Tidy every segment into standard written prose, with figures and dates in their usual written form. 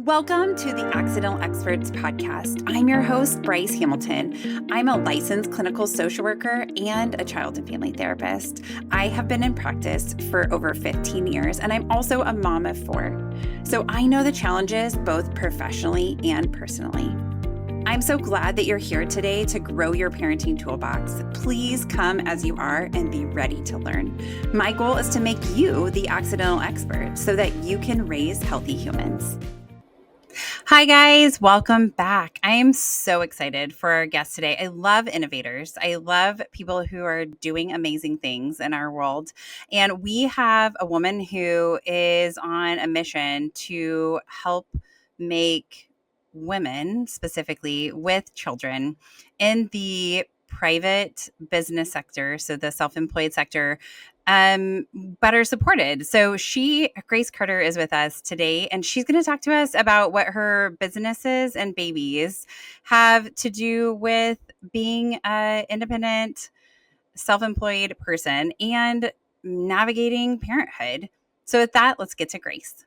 Welcome to the Accidental Experts podcast. I'm your host, Bryce Hamilton. I'm a licensed clinical social worker and a child and family therapist. I have been in practice for over 15 years, and I'm also a mom of 4. So I know the challenges both professionally and personally. I'm so glad that you're here today to grow your parenting toolbox. Please come as you are and be ready to learn. My goal is to make you the accidental expert so that you can raise healthy humans. Hi, guys. Welcome back. I am so excited for our guest today. I love innovators. I love people who are doing amazing things in our world. And we have a woman who is on a mission to help make women, specifically with children, in the private business sector, so the self-employed sector, better supported. So Grace Carter is with us today, and she's going to talk to us about what her businesses and babies have to do with being an independent, self-employed person and navigating parenthood. So with that, let's get to Grace.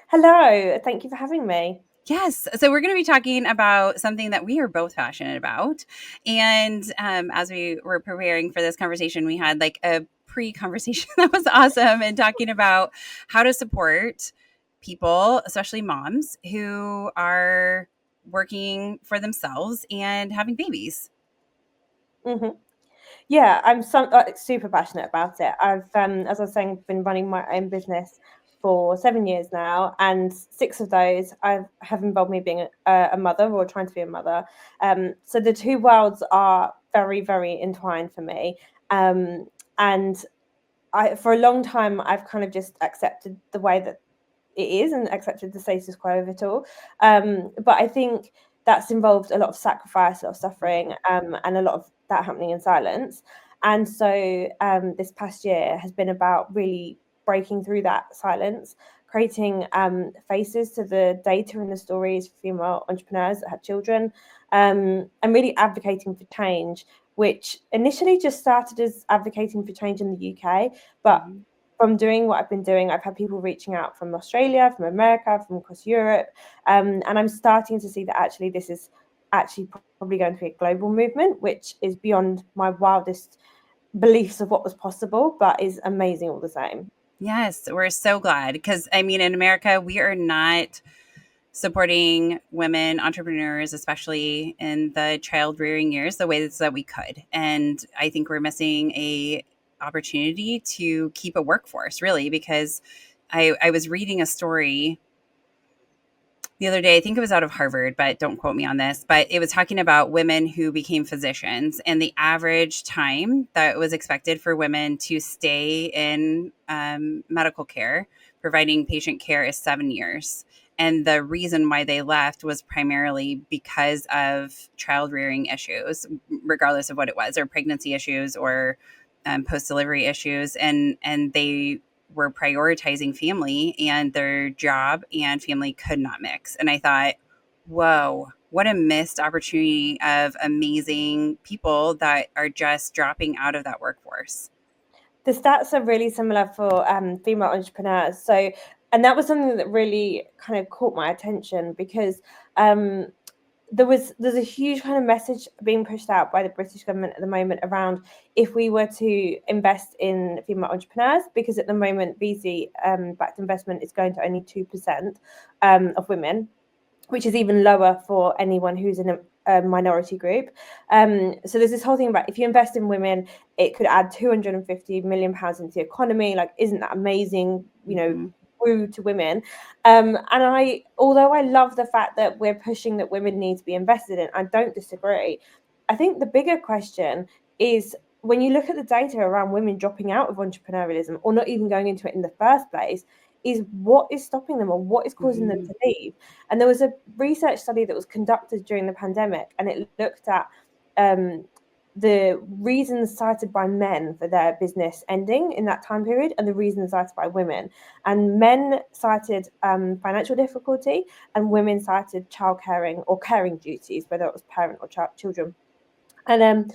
Hello, thank you for having me. Yes. So we're going to be talking about something that we are both passionate about. And as we were preparing for this conversation, we had like a pre-conversation that was awesome and talking about how to support people, especially moms who are working for themselves and having babies. Mm-hmm. Yeah, I'm super passionate about it. I've, as I was saying, been running my own business for 7 years now, and 6 of those have involved me being a mother or trying to be a mother. So the two worlds are very, very entwined for me. And for a long time, I've kind of just accepted the way that it is and accepted the status quo of it all. But I think that's involved a lot of sacrifice, a lot of suffering, and a lot of that happening in silence. And so this past year has been about really breaking through that silence, creating faces to the data and the stories for female entrepreneurs that have children, and really advocating for change, which initially just started as advocating for change in the UK, but from doing what I've been doing, I've had people reaching out from Australia, from America, from across Europe, and I'm starting to see that actually this is actually probably going to be a global movement, which is beyond my wildest beliefs of what was possible, but is amazing all the same. Yes, we're so glad because, I mean, in America, we are not supporting women entrepreneurs, especially in the child rearing years, the ways that we could. And I think we're missing a opportunity to keep a workforce, really, because I was reading a story the other day. I think it was out of Harvard, but don't quote me on this. But it was talking about women who became physicians, and the average time that was expected for women to stay in medical care, providing patient care, is 7 years. And the reason why they left was primarily because of child rearing issues, regardless of what it was, or pregnancy issues or post-delivery issues. And they were prioritizing family, and their job and family could not mix. And I thought, whoa, what a missed opportunity of amazing people that are just dropping out of that workforce. The stats are really similar for female entrepreneurs. So, and that was something that really kind of caught my attention because there's a huge kind of message being pushed out by the British government at the moment around if we were to invest in female entrepreneurs, because at the moment VC backed investment is going to only 2% of women, which is even lower for anyone who's in a minority group. So there's this whole thing about if you invest in women, it could add £250 million into the economy. Like, isn't that amazing? You know, woo to women. And although I love the fact that we're pushing that women need to be invested in, I don't disagree. I think the bigger question is when you look at the data around women dropping out of entrepreneurialism or not even going into it in the first place, is what is stopping them or what is causing them to leave. And there was a research study that was conducted during the pandemic, and it looked at the reasons cited by men for their business ending in that time period and the reasons cited by women. And men cited financial difficulty, and women cited child caring or caring duties, whether it was parent or children. And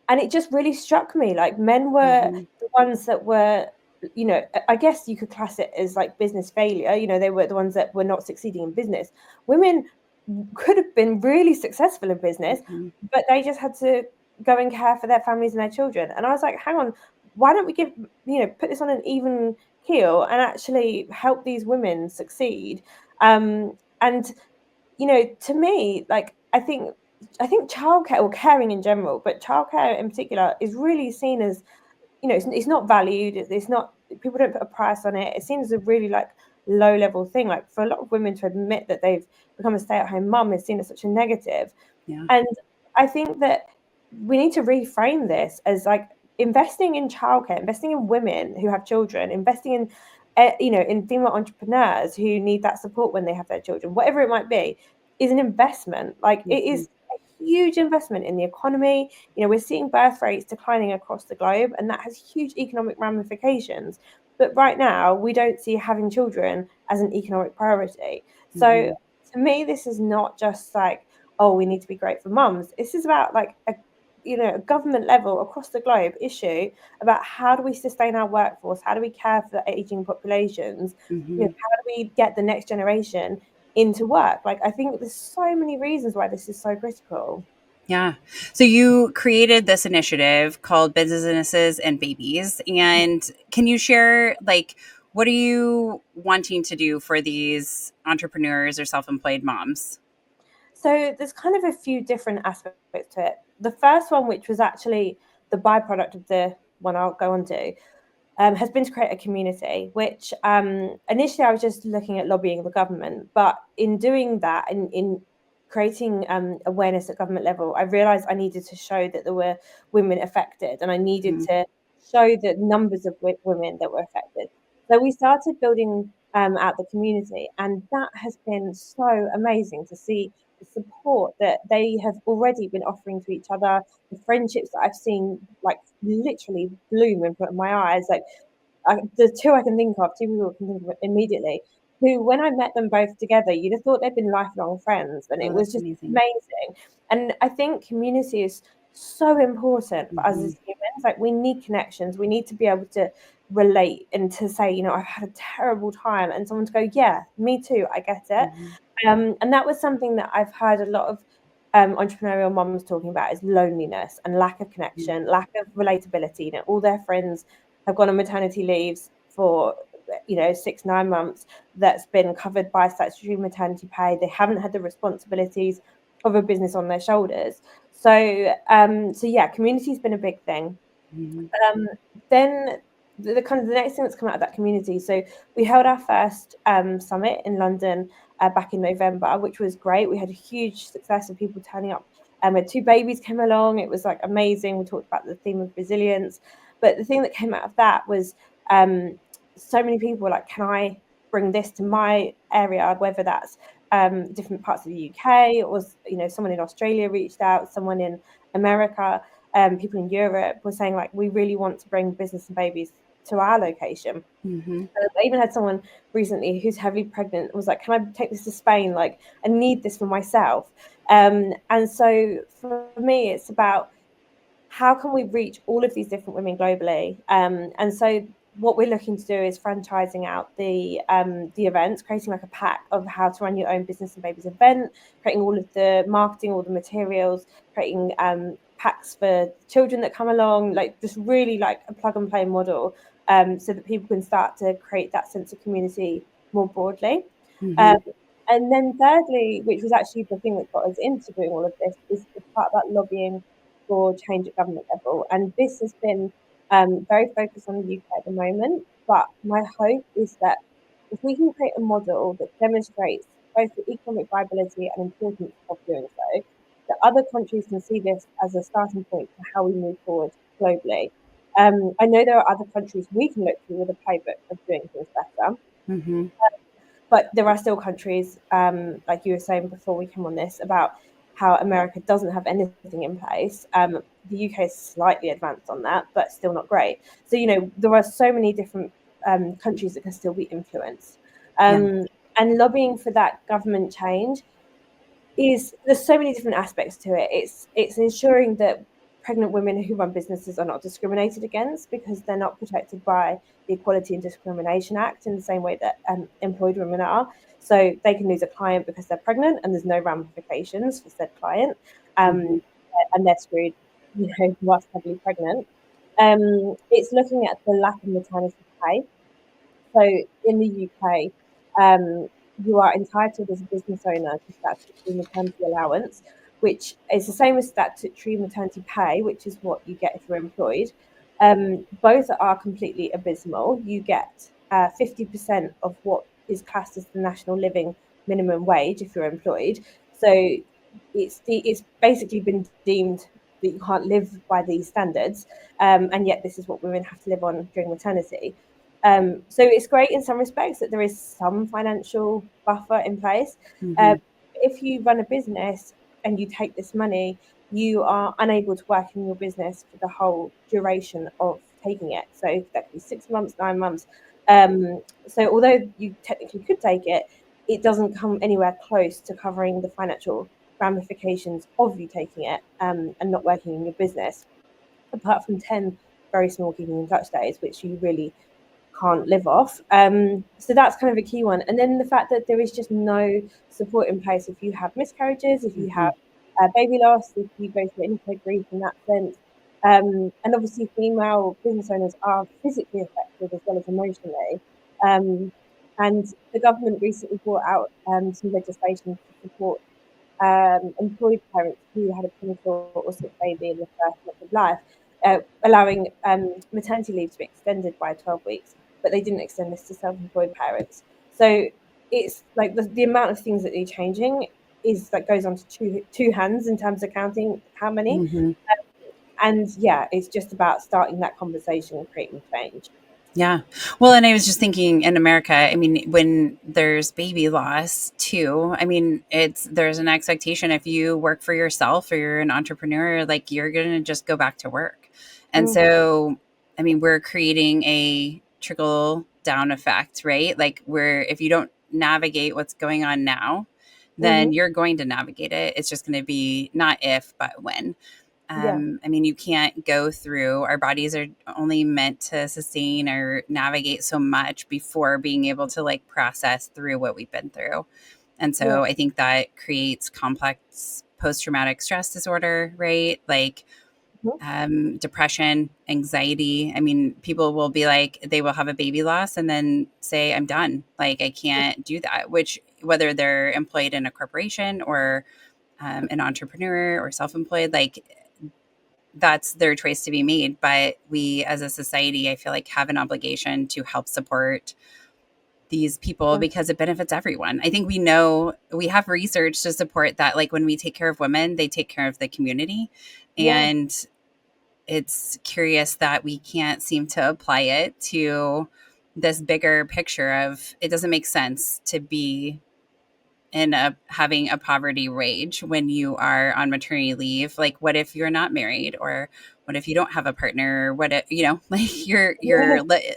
it just really struck me, like men were the ones that were you know, I guess you could class it as like business failure. You know, they were the ones that were not succeeding in business. Women could have been really successful in business, but they just had to go and care for their families and their children. And I was like, hang on, why don't we put this on an even keel and actually help these women succeed? And you know, to me, like I think childcare, or caring in general, but childcare in particular, is really seen as, you know, it's not valued. It's not, people don't put a price on it. It seems a really like low level thing. Like for a lot of women to admit that they've become a stay at home mum is seen as such a negative. Yeah. And I think that we need to reframe this as like investing in childcare, investing in women who have children, investing in you know, in female entrepreneurs who need that support when they have their children, whatever it might be, is an investment. Like it is a huge investment in the economy. You know, we're seeing birth rates declining across the globe, and that has huge economic ramifications. But right now, we don't see having children as an economic priority. So to me, this is not just like, oh, we need to be great for mums. This is about like a, you know, a government level across the globe issue about how do we sustain our workforce? How do we care for the aging populations? You know, how do we get the next generation into work? Like, I think there's so many reasons why this is so critical. Yeah. So you created this initiative called Businesses and Babies. And can you share, like, what are you wanting to do for these entrepreneurs or self-employed moms? So there's kind of a few different aspects to it. The first one, which was actually the byproduct of the one I'll go on to, has been to create a community, which initially I was just looking at lobbying the government. But in doing that, in creating awareness at government level, I realised I needed to show that there were women affected, and I needed to show the numbers of women that were affected. So we started building out the community, and that has been so amazing to see the support that they have already been offering to each other, the friendships that I've seen like literally bloom in front of my eyes. Like the two I can think of, two people I can think of immediately, who when I met them both together, you'd have thought they'd been lifelong friends, and Oh, it was that's just amazing. amazing. And I think community is so important for us as humans. Like we need connections. We need to be able to relate and to say, you know, I've had a terrible time, and someone to go, yeah, me too, I get it. And that was something that I've heard a lot of entrepreneurial moms talking about, is loneliness and lack of connection, lack of relatability. You know, all their friends have gone on maternity leaves for, you know, 6-9 months that's been covered by statutory maternity pay. They haven't had the responsibilities of a business on their shoulders. So yeah, community's been a big thing. Then the kind of the next thing that's come out of that community. So we held our first summit in London back in November, which was great. We had a huge success of people turning up. We had 2 babies came along. It was like amazing. We talked about the theme of resilience. But the thing that came out of that was so many people were like, can I bring this to my area, whether that's different parts of the UK, or, you know, someone in Australia reached out, someone in America, people in Europe were saying like, we really want to bring business and babies to our location. I even had someone recently who's heavily pregnant was like, can I take this to Spain? Like, I need this for myself. And so for me, it's about how can we reach all of these different women globally? And so what we're looking to do is franchising out the events, creating like a pack of how to run your own business and babies event, creating all of the marketing, all the materials, creating packs for children that come along, like just really like a plug and play model, so that people can start to create that sense of community more broadly. Um, and then thirdly, which was actually the thing that got us into doing all of this, is the part about lobbying for change at government level. And this has been very focused on the UK at the moment. But my hope is that if we can create a model that demonstrates both the economic viability and importance of doing so, that other countries can see this as a starting point for how we move forward globally. I know there are other countries we can look to with a playbook of doing things better. But there are still countries, like you were saying before we came on this, about how America doesn't have anything in place. The UK is slightly advanced on that, but still not great. So, you know, there are so many different countries that can still be influenced. And lobbying for that government change there's so many different aspects to it. It's ensuring that pregnant women who run businesses are not discriminated against because they're not protected by the Equality and Discrimination Act in the same way that employed women are. So they can lose a client because they're pregnant and there's no ramifications for said client. And they're screwed, whilst heavily pregnant. It's looking at the lack of maternity pay. So in the UK, you are entitled as a business owner to statutory maternity allowance, which is the same as statutory maternity pay, which is what you get if you're employed. Both are completely abysmal. You get 50% of what is classed as the national living minimum wage if you're employed. So it's basically been deemed that you can't live by these standards, and yet this is what women have to live on during maternity. So it's great in some respects that there is some financial buffer in place. If you run a business and you take this money, you are unable to work in your business for the whole duration of taking it. So that could be 6 months, 9 months. So although you technically could take it, it doesn't come anywhere close to covering the financial ramifications of you taking it and not working in your business, apart from 10 very small keeping in touch days, which you really can't live off. So that's kind of a key one. And then the fact that there is just no support in place if you have miscarriages, if you have baby loss, if you go through any grief in that sense. And obviously, female business owners are physically affected as well as emotionally. And the government recently brought out some legislation to support employed parents who had a premature or sick baby in the first month of life, allowing maternity leave to be extended by 12 weeks, but they didn't extend this to self-employed parents. So it's like the amount of things that they're changing is that goes on to two hands in terms of counting how many. And yeah, it's just about starting that conversation and creating change. Yeah. Well, and I was just thinking in America, I mean, when there's baby loss too, I mean, there's an expectation if you work for yourself or you're an entrepreneur, like you're going to just go back to work. And so, I mean, we're creating a trickle down effect, right? Like if you don't navigate what's going on now, then you're going to navigate it. It's just going to be not if, but when. Yeah. I mean, you can't go through, our bodies are only meant to sustain or navigate so much before being able to like process through what we've been through. And so I think that creates complex post-traumatic stress disorder, right? Like depression, anxiety. I mean, people will be like, they will have a baby loss and then say, I'm done. Like, I can't do that, which whether they're employed in a corporation or an entrepreneur or self-employed, like that's their choice to be made. But we as a society, I feel like have an obligation to help support these people because it benefits everyone. I think we have research to support that. Like when we take care of women, they take care of the community. And it's curious that we can't seem to apply it to this bigger picture of it doesn't make sense to be having a poverty rage when you are on maternity leave. Like what if you're not married, or what if you don't have a partner? What if, like your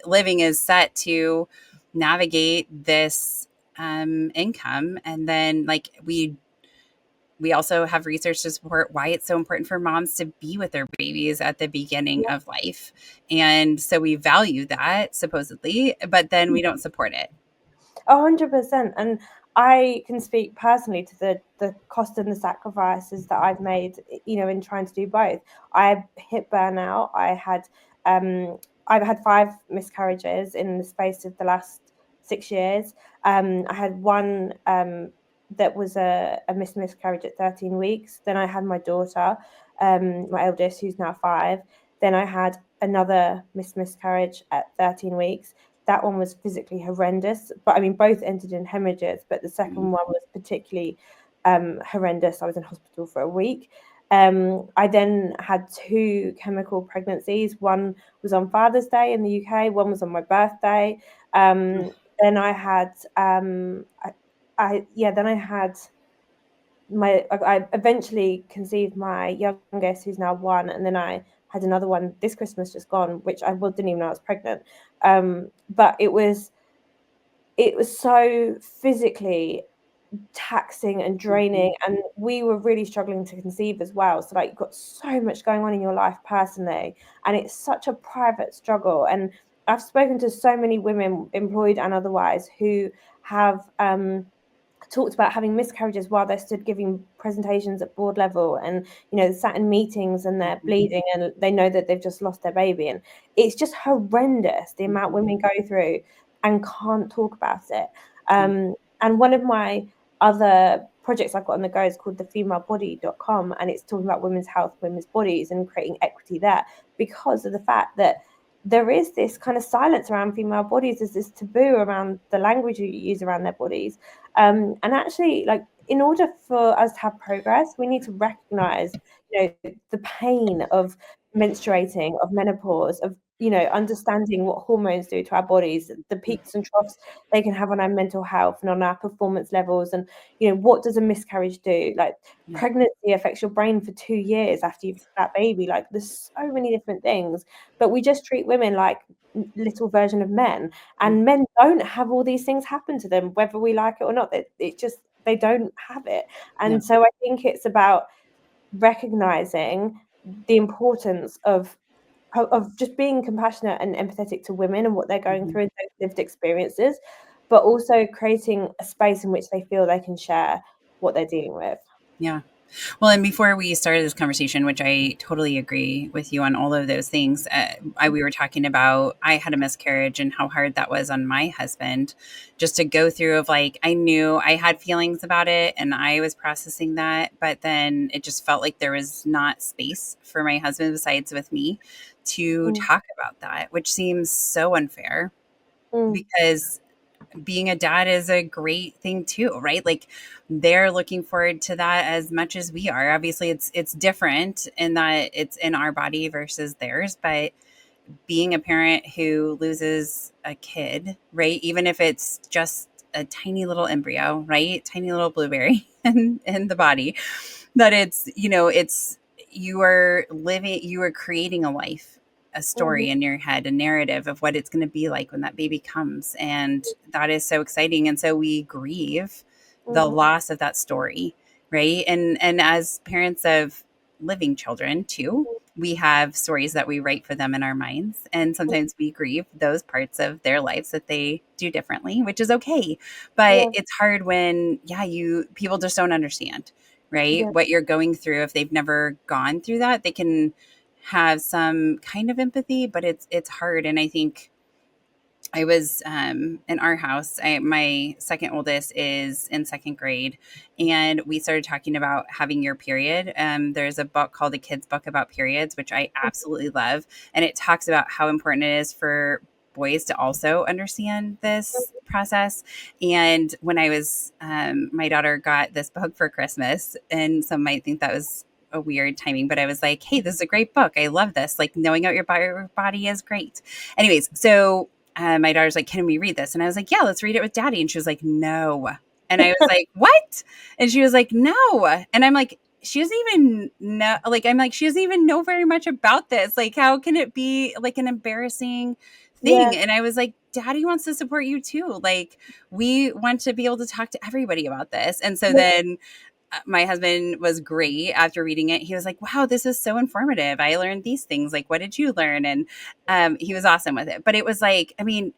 living is set to navigate this income. And then like we also have research to support why it's so important for moms to be with their babies at the beginning of life. And so we value that supposedly, but then we don't support it. 100%. And I can speak personally to the cost and the sacrifices that I've made, in trying to do both. I hit burnout. I've had 5 miscarriages in the space of the last 6 years. I had one that was a missed miscarriage at 13 weeks. Then I had my daughter, my eldest, who's now 5. Then I had another missed miscarriage at 13 weeks. That one was physically horrendous, but I mean, both ended in hemorrhages, but the second one was particularly horrendous. I was in hospital for a week. I then had 2 chemical pregnancies. One was on Father's Day in the UK. One was on my birthday. Then I had, I eventually conceived my youngest, who's now 1, and then I had another one this Christmas just gone, which didn't even know I was pregnant. But it was so physically taxing and draining, and we were really struggling to conceive as well. So like, you've got so much going on in your life personally, and it's such a private struggle. And I've spoken to so many women, employed and otherwise, who have talked about having miscarriages while they're stood giving presentations at board level, and sat in meetings and they're bleeding and they know that they've just lost their baby. And it's just horrendous the amount women go through and can't talk about it. And one of my other projects I've got on the go is called the femalebody.com, and it's talking about women's health, women's bodies, and creating equity there, because of the fact that there is this kind of silence around female bodies. There's this taboo around the language you use around their bodies. And actually, like, in order for us to have progress, we need to recognize, the pain of menstruating, of menopause, of understanding what hormones do to our bodies, the peaks and troughs they can have on our mental health and on our performance levels. And what does a miscarriage do? Like, pregnancy affects your brain for 2 years after you've had that baby. Like, there's so many different things, but we just treat women like little version of men, and men don't have all these things happen to them, whether we like it or not. It just, they don't have it. And so I think it's about recognizing the importance of just being compassionate and empathetic to women and what they're going through and their lived experiences, but also creating a space in which they feel they can share what they're dealing with. Yeah. Well, and before we started this conversation, which I totally agree with you on all of those things, we were talking about, I had a miscarriage and how hard that was on my husband, just to go through of like, I knew I had feelings about it and I was processing that, but then it just felt like there was not space for my husband besides with me to talk about that, which seems so unfair because being a dad is a great thing too, right? Like, they're looking forward to that as much as we are. Obviously it's different in that it's in our body versus theirs, but being a parent who loses a kid, right? Even if it's just a tiny little embryo, right? Tiny little blueberry in the body, that it's, you are creating a life, a story in your head, a narrative of what it's going to be like when that baby comes. And that is so exciting. And so we grieve the loss of that story, right? And as parents of living children too, we have stories that we write for them in our minds. And sometimes we grieve those parts of their lives that they do differently, which is okay. But it's hard when, people just don't understand, right? What you're going through. If they've never gone through that, they can have some kind of empathy, but it's hard. And I think I was in our house. My second oldest is in second grade, and we started talking about having your period. There's a book called The Kids Book about periods, which I absolutely love, and it talks about how important it is for boys to also understand this process. And when I was, my daughter got this book for Christmas, and some might think that was a weird timing, but I was like, hey, this is a great book. I love this. Like, knowing what your body is great. Anyways, so my daughter's like, can we read this? And I was like, yeah, let's read it with daddy. And she was like, no. And I was like, what? And she was like, no. And I'm like, she doesn't even know, like, I'm like, she doesn't even know very much about this. Like, how can it be like an embarrassing thing? And I was like, daddy wants to support you too. Like, we want to be able to talk to everybody about this. And so then my husband was great after reading it. He was like, wow, this is so informative. I learned these things. Like, what did you learn? And he was awesome with it. But it was like, I mean,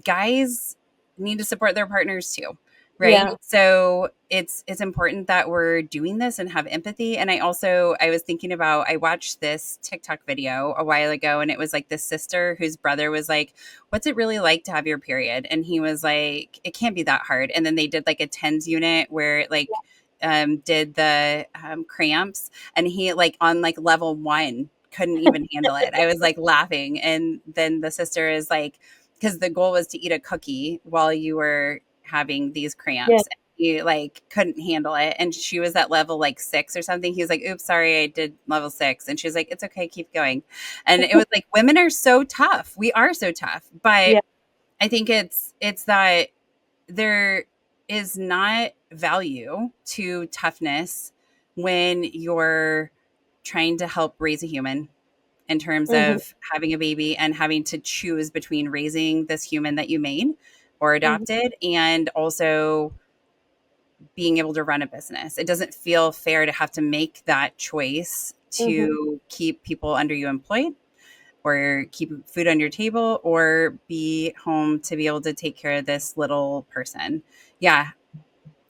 guys need to support their partners too. Right. Yeah. So it's important that we're doing this and have empathy. And I was thinking about, I watched this TikTok video a while ago, and it was like this sister whose brother was like, what's it really like to have your period? And he was like, it can't be that hard. And then they did like a TENS unit where it like, did the cramps, and he like on like level 1 couldn't even handle it. I was like laughing. And then the sister is like, because the goal was to eat a cookie while you were having these cramps. And he like couldn't handle it. And she was at level like 6 or something. He was like, oops, sorry, I did level 6. And she was like, it's okay, keep going. And it was like, women are so tough. We are so tough. But I think it's that there is not value to toughness when you're trying to help raise a human, in terms of having a baby and having to choose between raising this human that you made or adopted and also being able to run a business. It doesn't feel fair to have to make that choice to keep people under you employed or keep food on your table or be home to be able to take care of this little person. Yeah,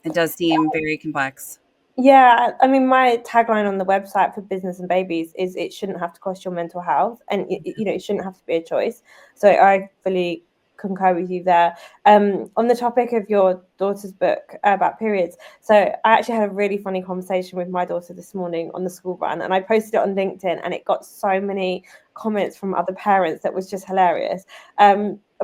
it does seem very complex. Yeah, I mean, my tagline on the website for business and babies is it shouldn't have to cost your mental health, and it shouldn't have to be a choice. So I fully concur with you there. On the topic of your daughter's book about periods, so I actually had a really funny conversation with my daughter this morning on the school run, and I posted it on LinkedIn, and it got so many comments from other parents that was just hilarious.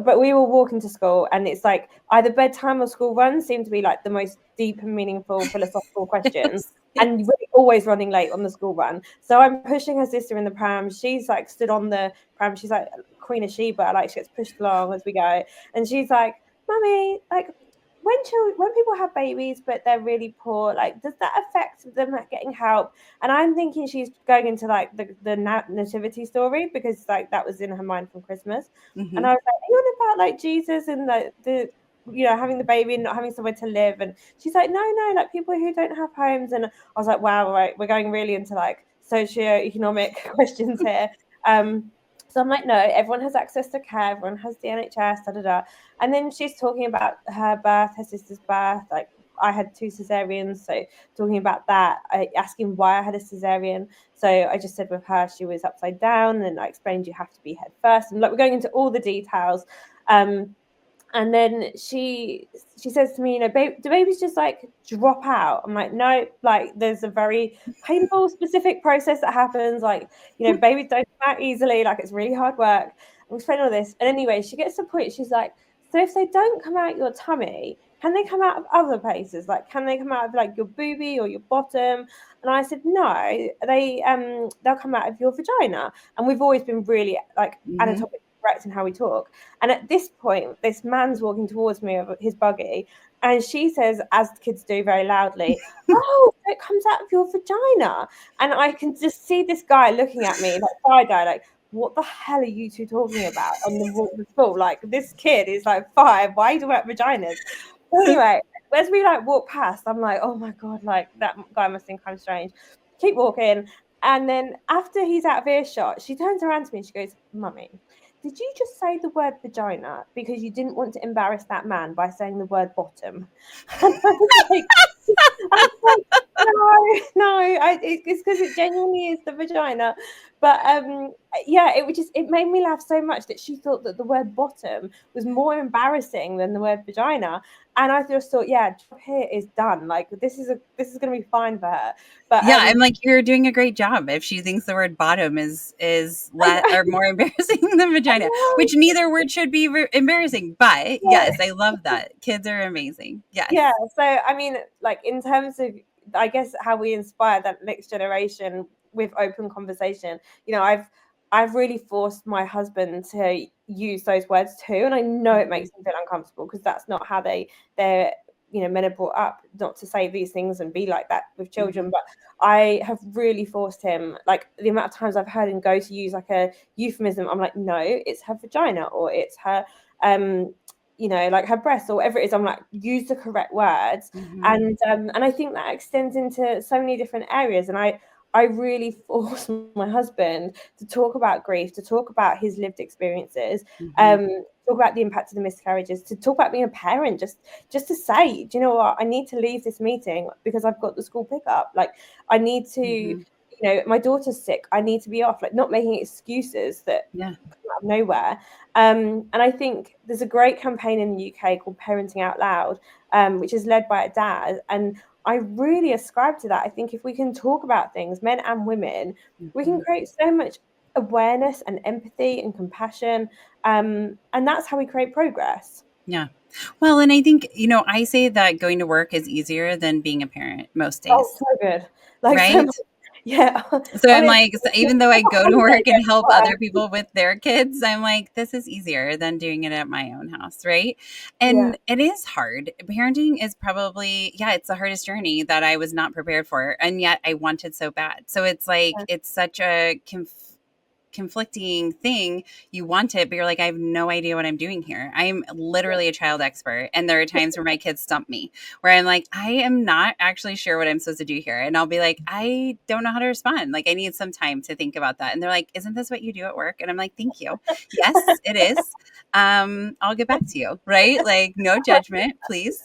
But we were walking to school, and it's like either bedtime or school runs seem to be like the most deep and meaningful philosophical questions. Yes, And yes. we're always running late on the school run. So I'm pushing her sister in the pram. She's like stood on the pram. She's like Queen of Sheba, like she gets pushed along as we go. And she's like, Mummy, like when people have babies but they're really poor, like does that affect them getting help? And I'm thinking she's going into like the nativity story because like that was in her mind from Christmas. And Mm-hmm. I was like, are you on about like Jesus and the having the baby and not having somewhere to live? And she's like, no, like people who don't have homes. And I was like, wow, right, we're going really into like socio-economic questions here. So I'm like, no, everyone has access to care, everyone has the NHS, da da da. And then she's talking about her birth, her sister's birth. Like I had 2 cesareans, so talking about that, asking why I had a cesarean. So I just said with her, she was upside down, and I explained you have to be head first, and like we're going into all the details. And then she says to me, do babies just like drop out? I'm like, no, like there's a very painful, specific process that happens. Like, babies don't come out easily. Like it's really hard work. I'm explaining all this. And anyway, she gets to the point, she's like, so if they don't come out your tummy, can they come out of other places? Like, can they come out of like your boobie or your bottom? And I said, no, they'll come out of your vagina. And we've always been really like Mm-hmm. anatomically correct in how we talk. And at this point, this man's walking towards me of his buggy, and she says, as kids do very loudly, "Oh, so it comes out of your vagina." And I can just see this guy looking at me like side eye, like, "What the hell are you two talking about on the walk to school? Like, this kid is like 5. Why are you talking about vaginas?" So anyway, as we like walk past, I'm like, "Oh my god, like that guy must think I'm strange." Keep walking. And then after he's out of earshot, she turns around to me and she goes, "Mummy, did you just say the word vagina because you didn't want to embarrass that man by saying the word bottom?" And I was like, it's because it genuinely is the vagina. But yeah, it made me laugh so much that she thought that the word bottom was more embarrassing than the word vagina. And I just thought, yeah, job here is done. Like this is gonna be fine for her. But Yeah, I'm like, you're doing a great job if she thinks the word bottom is or more embarrassing than vagina, which neither word should be embarrassing. But yeah. yes, I love that. Kids are amazing. Yeah, Yes. so I mean, like in terms of, I guess, how we inspire that next generation with open conversation, I've really forced my husband to use those words too, and I know it Mhm. makes him feel uncomfortable because that's not how they're men are brought up, not to say these things and be like that with children. Mhm. But I have really forced him, like the amount of times I've heard him go to use like a euphemism, I'm like, no, it's her vagina or it's her like her breasts or whatever it is. I'm like, use the correct words. Mhm. And I think that extends into so many different areas. And I really force my husband to talk about grief, to talk about his lived experiences, Mhm. talk about the impact of the miscarriages, to talk about being a parent, just to say, do you know what, I need to leave this meeting because I've got the school pickup. Like I need to, Mhm. my daughter's sick, I need to be off, like not making excuses that Yeah. come out of nowhere. And I think there's a great campaign in the UK called Parenting Out Loud, which is led by a dad. And I really ascribe to that. I think if we can talk about things, men and women, we can Mhm. create so much awareness and empathy and compassion. And that's how we create progress. Yeah. Well, and I think, I say that going to work is easier than being a parent most Oh, days, so good. Like so right? much. Yeah. So I'm Honestly, like, so even though I go to holiday work and help gets other people with their kids, I'm like, this is easier than doing it at my own house, right? yeah. And it is hard. Parenting is probably, yeah, it's the hardest journey that I was not prepared for. And yet I wanted so bad. So it's like, it's such a conflicting thing. You want it, but you're like, I have no idea what I'm doing here. I'm literally a child expert. And there are times where my kids stump me, where I'm like, I am not actually sure what I'm supposed to do here. And I'll be like, I don't know how to respond. Like, I need some time to think about that. And they're like, isn't this what you do at work? And I'm like, thank you. Yes, it is. I'll get back to you. Right? Like, no judgment, please.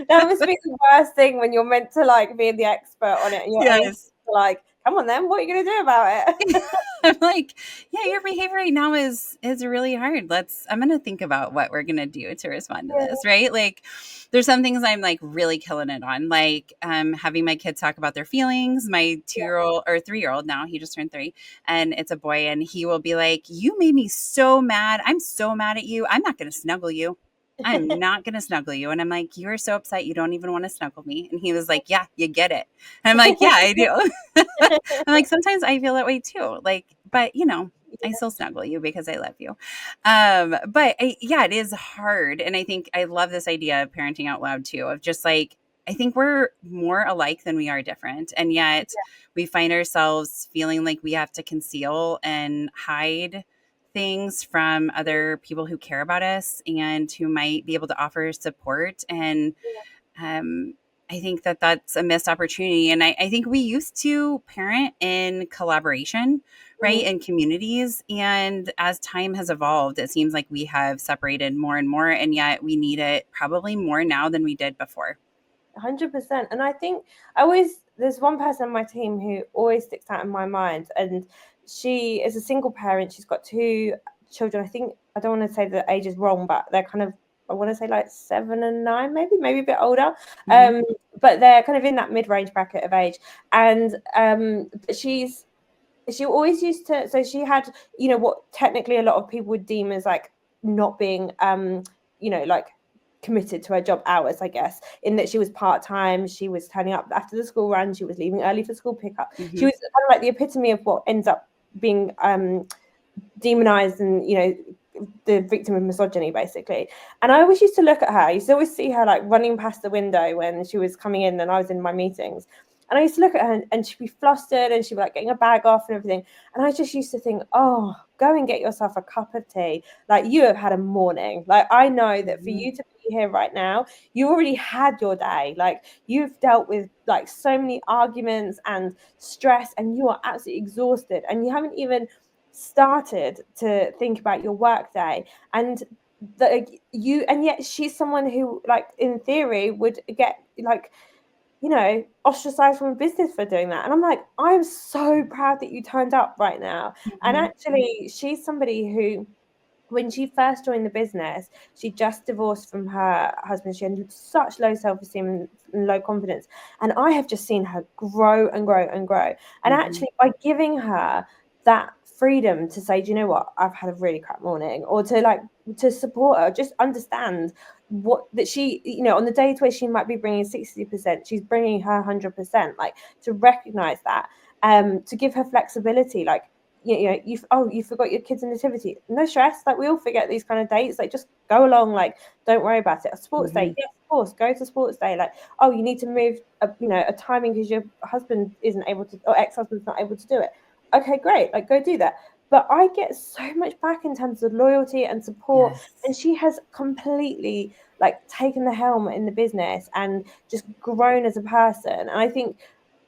That must be the worst thing when you're meant to like be the expert on it and you're aiming Yes. to like, come on then, what are you going to do about it? I'm like, yeah, your behavior right now is really hard. I'm gonna think about what we're gonna do to respond to this, right? Like, there's some things I'm like really killing it on, like having my kids talk about their feelings. My 2-year-old or 3-year-old now, he just turned 3, and it's a boy, and he will be like, "You made me so mad. I'm so mad at you. I'm not gonna snuggle you. I'm not going to snuggle you." And I'm like, "You are so upset. You don't even want to snuggle me." And he was like, "Yeah, you get it." And I'm like, "Yeah, I do." I'm like, sometimes I feel that way too. Like, but I still snuggle you because I love you. Yeah, it is hard. And I think I love this idea of parenting out loud too, of just like, I think we're more alike than we are different. And yet we find ourselves feeling like we have to conceal and hide things from other people who care about us and who might be able to offer support. And um, I think that that's a missed opportunity. And I think we used to parent in collaboration, right, in communities. And as time has evolved, it seems like we have separated more and more. And yet we need it probably more now than we did before. 100%. And I think there's one person on my team who always sticks out in my mind, and she is a single parent. She's got 2 children. I think, I don't want to say the age is wrong, but they're kind of, I want to say like 7 and 9, maybe a bit older. But they're kind of in that mid-range bracket of age. And she always used to, so she had, what technically a lot of people would deem as like not being like committed to her job hours, I guess, in that she was part-time, she was turning up after the school run, she was leaving early for school pickup. She was kind of like the epitome of what ends up being demonized and the victim of misogyny, basically. And I always used to look at her, I used to always see her like running past the window when she was coming in and I was in my meetings. And I used to look at her and she'd be flustered and she'd be like getting her bag off and everything. And I just used to think, oh, go and get yourself a cup of tea. Like, you have had a morning. Like, I know that for you to be here right now, you already had your day. Like, you've dealt with like so many arguments and stress and you are absolutely exhausted and you haven't even started to think about your work day. And and yet she's someone who, like, in theory would get like ostracized from a business for doing that. And I'm like, I'm so proud that you turned up right now. And actually, she's somebody who, when she first joined the business, she just divorced from her husband. She had such low self-esteem and low confidence. And I have just seen her grow and grow and grow. And actually, by giving her that freedom to say, do you know what, I've had a really crap morning, or to support her, just understand what that she, on the days where she might be bringing 60%, she's bringing her 100%, like, to recognize that, to give her flexibility, like, you forgot your kids' nativity, no stress, like, we all forget these kind of dates, like, just go along, like, don't worry about it. A sports day, yes, of course, go to sports day. Like, oh, you need to move a timing because your husband isn't able to, or ex-husband's not able to do it. Okay, great, like, go do that. But I get so much back in terms of loyalty and support. And she has completely, like, taken the helm in the business and just grown as a person. And I think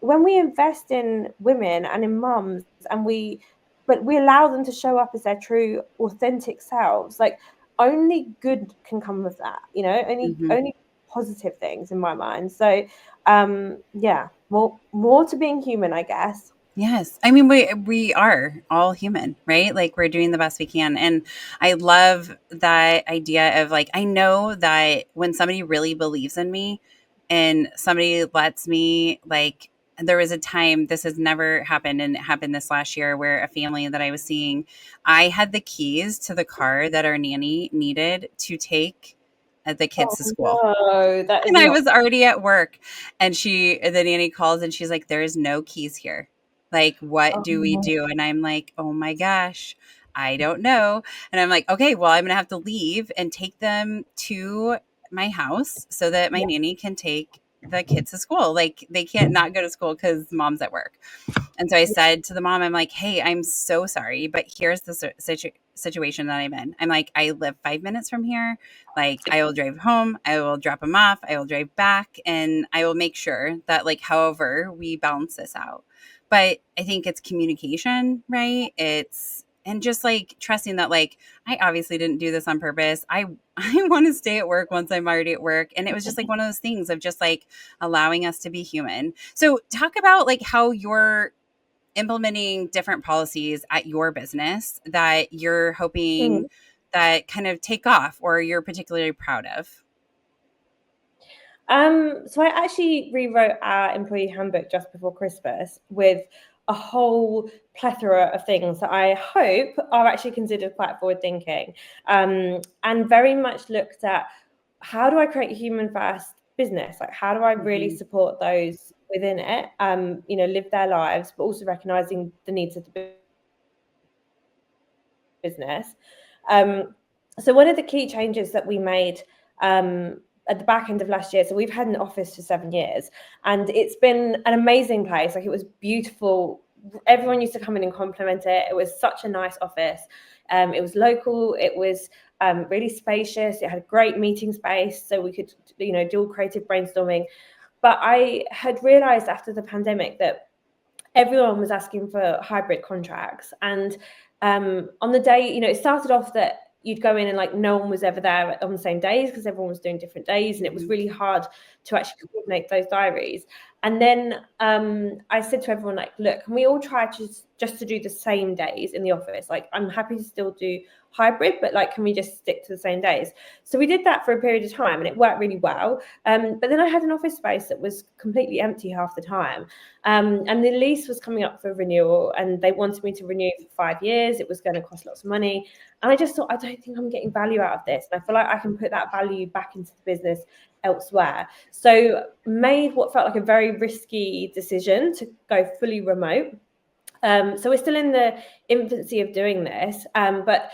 when we invest in women and in mums, but we allow them to show up as their true, authentic selves, like, only good can come of that, only positive things in my mind. So yeah, more to being human, I guess. Yes. I mean, we are all human, right? Like, we're doing the best we can. And I love that idea of, like, I know that when somebody really believes in me and somebody lets me, like, there was a time, this has never happened, and it happened this last year, where a family that I was seeing, I had the keys to the car that our nanny needed to take the kids to school. No, that is And I not. was already at work, and the nanny calls and she's like, "There's no keys here. Like, what do we do?" And I'm like, "Oh my gosh, I don't know." And I'm like, "Okay, well, I'm going to have to leave and take them to my house so that my nanny can take the kids to school. Like they can't not go to school because mom's at work. And so I said to the mom, I'm like, hey, I'm so sorry, but here's the situation that I'm in. I'm like, I live 5 minutes from here. Like I will drive home, I will drop him off, I will drive back, and I will make sure that like however we balance this out. But I think it's communication, right? And just like trusting that like I obviously didn't do this on purpose. I want to stay at work once I'm already at work. And it was just like one of those things of just like allowing us to be human. So talk about like how you're implementing different policies at your business that you're hoping that kind of take off or you're particularly proud of. So I actually rewrote our employee handbook just before Christmas with a whole plethora of things that I hope are actually considered quite forward thinking, and very much looked at how do I create a human first business? Like how do I really support those within it, live their lives, but also recognizing the needs of the business. So one of the key changes that we made at the back end of last year, so we've had an office for 7 years, and it's been an amazing place. Like it was beautiful. Everyone used to come in and compliment it. It was such a nice office. It was local. It was really spacious. It had great meeting space, so we could, do all creative brainstorming. But I had realized after the pandemic that everyone was asking for hybrid contracts. And on the day, it started off that you'd go in and like no one was ever there on the same days because everyone was doing different days, and it was really hard to actually coordinate those diaries. And then I said to everyone, like, look, can we all try just to do the same days in the office? Like, I'm happy to still do hybrid, but like, can we just stick to the same days? So we did that for a period of time, and it worked really well. But then I had an office space that was completely empty half the time. And the lease was coming up for renewal, and they wanted me to renew for 5 years. It was going to cost lots of money. And I just thought, I don't think I'm getting value out of this. And I feel like I can put that value back into the business elsewhere. So made what felt like a very risky decision to go fully remote. So we're still in the infancy of doing this, but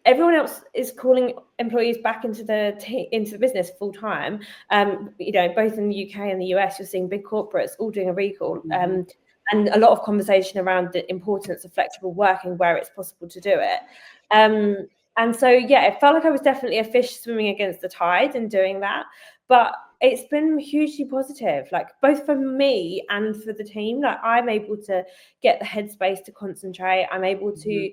everyone else is calling employees back into the business full time. Both in the UK and the US, you're seeing big corporates all doing a recall. And a lot of conversation around the importance of flexible working where it's possible to do it. And so, yeah, it felt like I was definitely a fish swimming against the tide in doing that. But it's been hugely positive, like both for me and for the team. Like I'm able to get the headspace to concentrate. I'm able to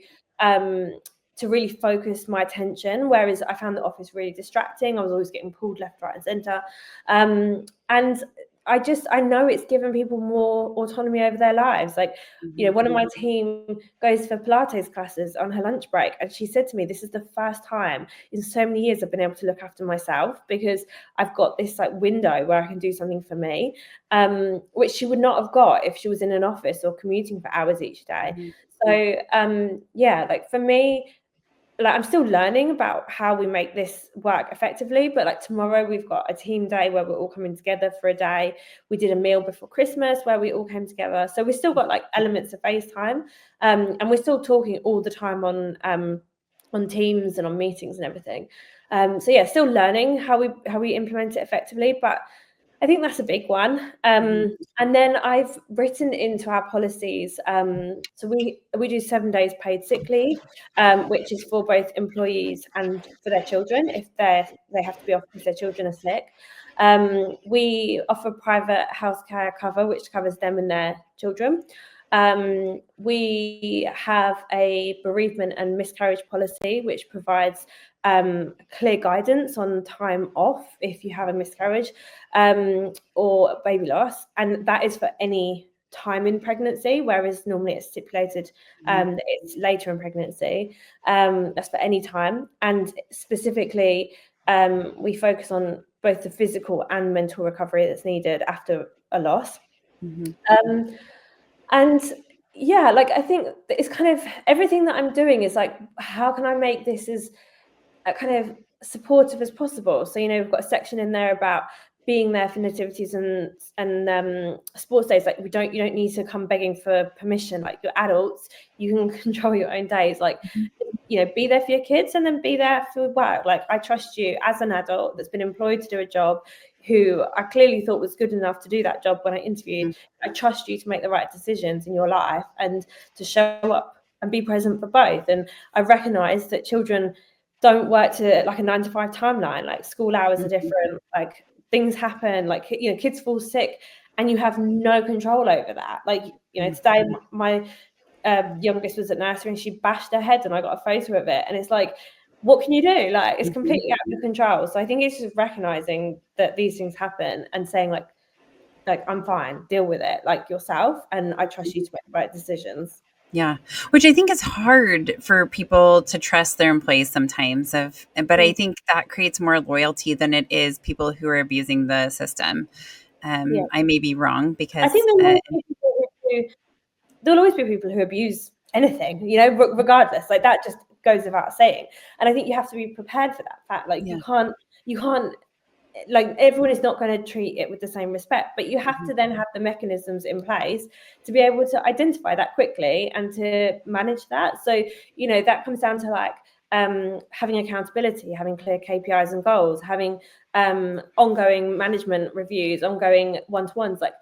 really focus my attention, whereas I found the office really distracting. I was always getting pulled left, right, and centre. And I know it's given people more autonomy over their lives. Like, one of my team goes for Pilates classes on her lunch break, and she said to me, this is the first time in so many years I've been able to look after myself because I've got this like window where I can do something for me, which she would not have got if she was in an office or commuting for hours each day. So like for me, like I'm still learning about how we make this work effectively, but like tomorrow we've got a team day where we're all coming together for a day. We did a meal before Christmas where we all came together. So we still got like elements of FaceTime, and we're still talking all the time on Teams and on meetings and everything. So yeah, still learning how we implement it effectively, but I think that's a big one. And then I've written into our policies. So we do 7 days paid sick leave, which is for both employees and for their children if they have to be off because their children are sick. We offer private healthcare cover, which covers them and their children. We have a bereavement and miscarriage policy, which provides clear guidance on time off if you have a miscarriage or baby loss, and that is for any time in pregnancy, whereas normally it's stipulated it's later in pregnancy. That's for any time, and specifically we focus on both the physical and mental recovery that's needed after a loss. And yeah, like I think it's kind of everything that I'm doing is like, how can I make this as kind of supportive as possible? So, we've got a section in there about being there for nativities and sports days. Like you don't need to come begging for permission. Like you're adults, you can control your own days. Like, be there for your kids and then be there for work. Like I trust you as an adult that's been employed to do a job. who I clearly thought was good enough to do that job when I interviewed. Mm-hmm. I trust you to make the right decisions in your life and to show up and be present for both. And I recognize that children don't work to like a 9 to 5 timeline. Like school hours are different, like things happen, like, you know, kids fall sick and you have no control over that. Like, you know, today my youngest was at nursery and she bashed her head and I got a photo of it, and it's like, what can you do? Like, it's completely out of your control. So I think it's just recognizing that these things happen and saying like I'm fine, deal with it like yourself, and I trust you to make the right decisions. Yeah, which I think is hard for people to trust their employees sometimes. But I think that creates more loyalty than it is people who are abusing the system. Yeah, I may be wrong because I think there'll always be people who abuse anything, you know, regardless. Like, that just goes without saying. And I think you have to be prepared for that fact. Like, yeah. you can't like, everyone is not going to treat it with the same respect, but you have to then have the mechanisms in place to be able to identify that quickly and to manage that. So, you know, that comes down to like having accountability, having clear KPIs and goals, having ongoing management reviews, ongoing one-to-ones, like,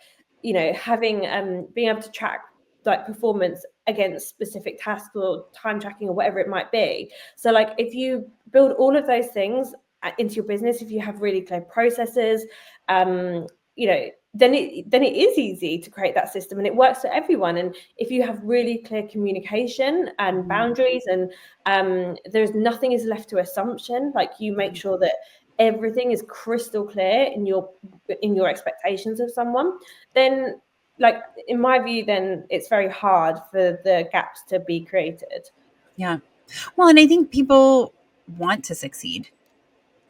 you know, having being able to track like performance against specific tasks or time tracking or whatever it might be. So like, if you build all of those things into your business, if you have really clear processes, you know, then it is easy to create that system and it works for everyone. And if you have really clear communication and boundaries, and there's nothing is left to assumption, like, you make sure that everything is crystal clear in your expectations of someone, then, like, in my view, then it's very hard for the gaps to be created. Yeah. Well, and I think people want to succeed,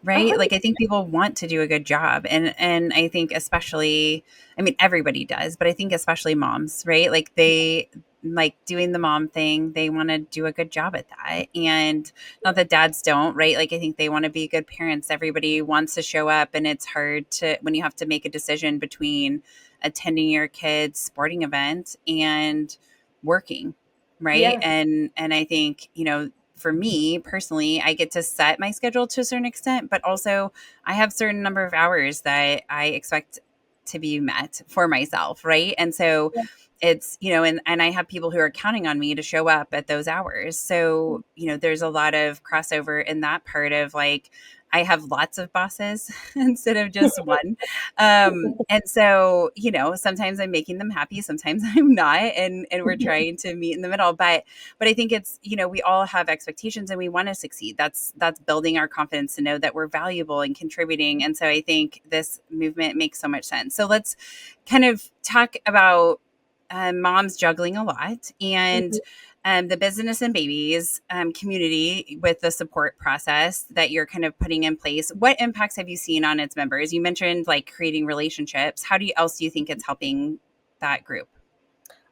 right? 100. Like, I think people want to do a good job. And I think especially, I mean, everybody does, but I think especially moms, right? Like, they like doing the mom thing. They want to do a good job at that. And not that dads don't, right? Like, I think they want to be good parents. Everybody wants to show up, and it's hard to, when you have to make a decision between attending your kid's sporting event and working, right? Yeah. And I think, you know, for me personally, I get to set my schedule to a certain extent, but also I have certain number of hours that I expect to be met for myself, right? And so it's, you know, and I have people who are counting on me to show up at those hours. So, you know, there's a lot of crossover in that part of like, I have lots of bosses instead of just one. And so, you know, sometimes I'm making them happy, sometimes I'm not, and we're trying to meet in the middle. But I think it's, you know, we all have expectations and we want to succeed. That's building our confidence to know that we're valuable and contributing. And so I think this movement makes so much sense. So let's kind of talk about moms juggling a lot, and the business and babies community with the support process that you're kind of putting in place. What impacts have you seen on its members? You mentioned like creating relationships. How else do you think it's helping that group?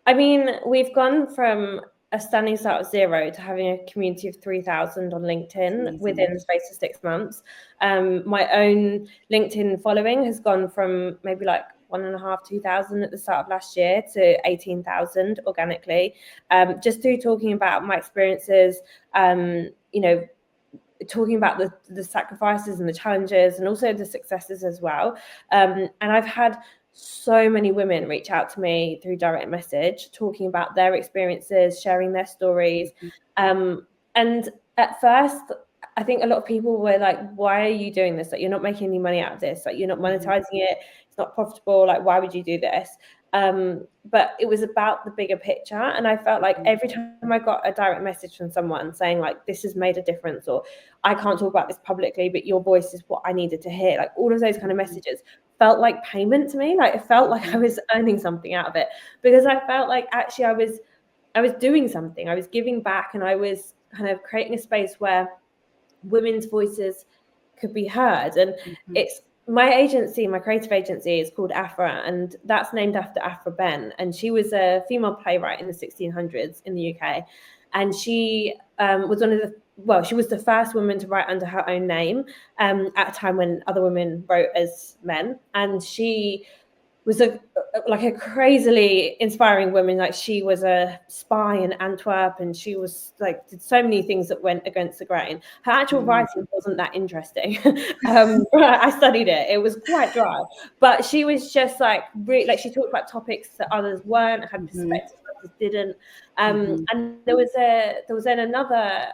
I mean, we've gone from a standing start of 0 to having a community of 3,000 on LinkedIn within the space of 6 months. My own LinkedIn following has gone from maybe like 1,500, 2,000 at the start of last year to 18,000 organically, just through talking about my experiences, you know, talking about the sacrifices and the challenges and also the successes as well. And I've had so many women reach out to me through direct message, talking about their experiences, sharing their stories. And at first, I think a lot of people were like, why are you doing this? Like, you're not making any money out of this. Like, you're not monetizing it. It's not profitable. Like, why would you do this? But it was about the bigger picture. And I felt like every time I got a direct message from someone saying like, this has made a difference, or I can't talk about this publicly, but your voice is what I needed to hear. Like, all of those kind of messages felt like payment to me. Like, it felt like I was earning something out of it, because I felt like actually I was doing something. I was giving back, and I was kind of creating a space where women's voices could be heard. And it's my agency, my creative agency, is called Afra, and that's named after Afra Ben. And she was a female playwright in the 1600s in the UK. And she was she was the first woman to write under her own name at a time when other women wrote as men. And she was a crazily inspiring woman. Like, she was a spy in Antwerp, and she was like, did so many things that went against the grain. Her actual writing wasn't that interesting. I studied it. It was quite dry, but she was just like, really, like, she talked about topics that others weren't, had perspectives others didn't. And there was then another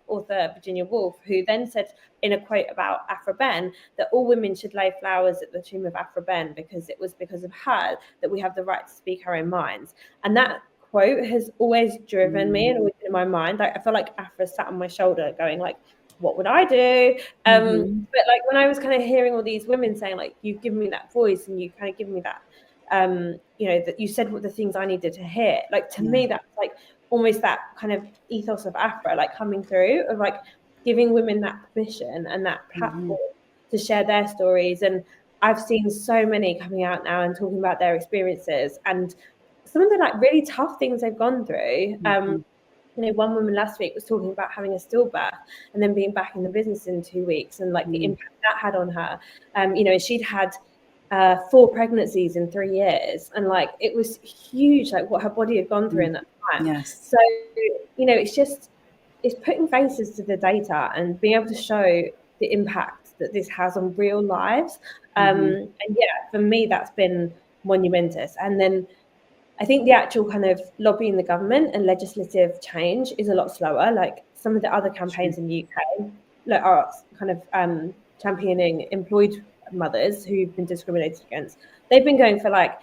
author, Virginia Woolf, who then said in a quote about Afra Ben that all women should lay flowers at the tomb of Afra Ben, because it was because of her that we have the right to speak our own minds. And that quote has always driven me and always been in my mind. Like, I feel like Afra sat on my shoulder going, like, what would I do? But like, when I was kind of hearing all these women saying, like, you've given me that voice and you kind of given me that, that you said what the things I needed to hear. Like, to me, that's like almost that kind of ethos of Afra, like, coming through, of like giving women that permission and that platform to share their stories. And I've seen so many coming out now and talking about their experiences and some of the like really tough things they've gone through. One woman last week was talking about having a stillbirth and then being back in the business in 2 weeks, and like the impact that had on her. She'd had 4 pregnancies in 3 years, and like, it was huge, like what her body had gone through in that time. So it's putting faces to the data and being able to show the impact that this has on real lives. And for me, that's been monumentous. And then I think the actual kind of lobbying the government and legislative change is a lot slower. Like, some of the other campaigns in the UK are kind of championing employed mothers who've been discriminated against. They've been going for like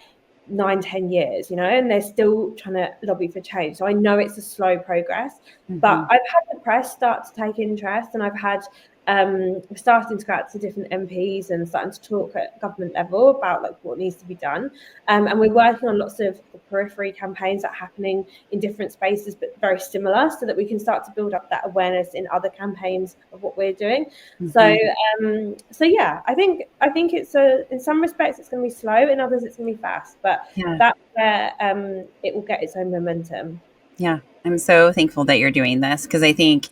9-10 years, and they're still trying to lobby for change. So I know it's a slow progress, but I've had the press start to take interest, and I've had starting to go out to different MPs and starting to talk at government level about like what needs to be done. And we're working on lots of the periphery campaigns that are happening in different spaces, but very similar, so that we can start to build up that awareness in other campaigns of what we're doing. So yeah, I think it's in some respects it's going to be slow, in others it's going to be fast, but that's where it will get its own momentum. Yeah, I'm so thankful that you're doing this, because I think,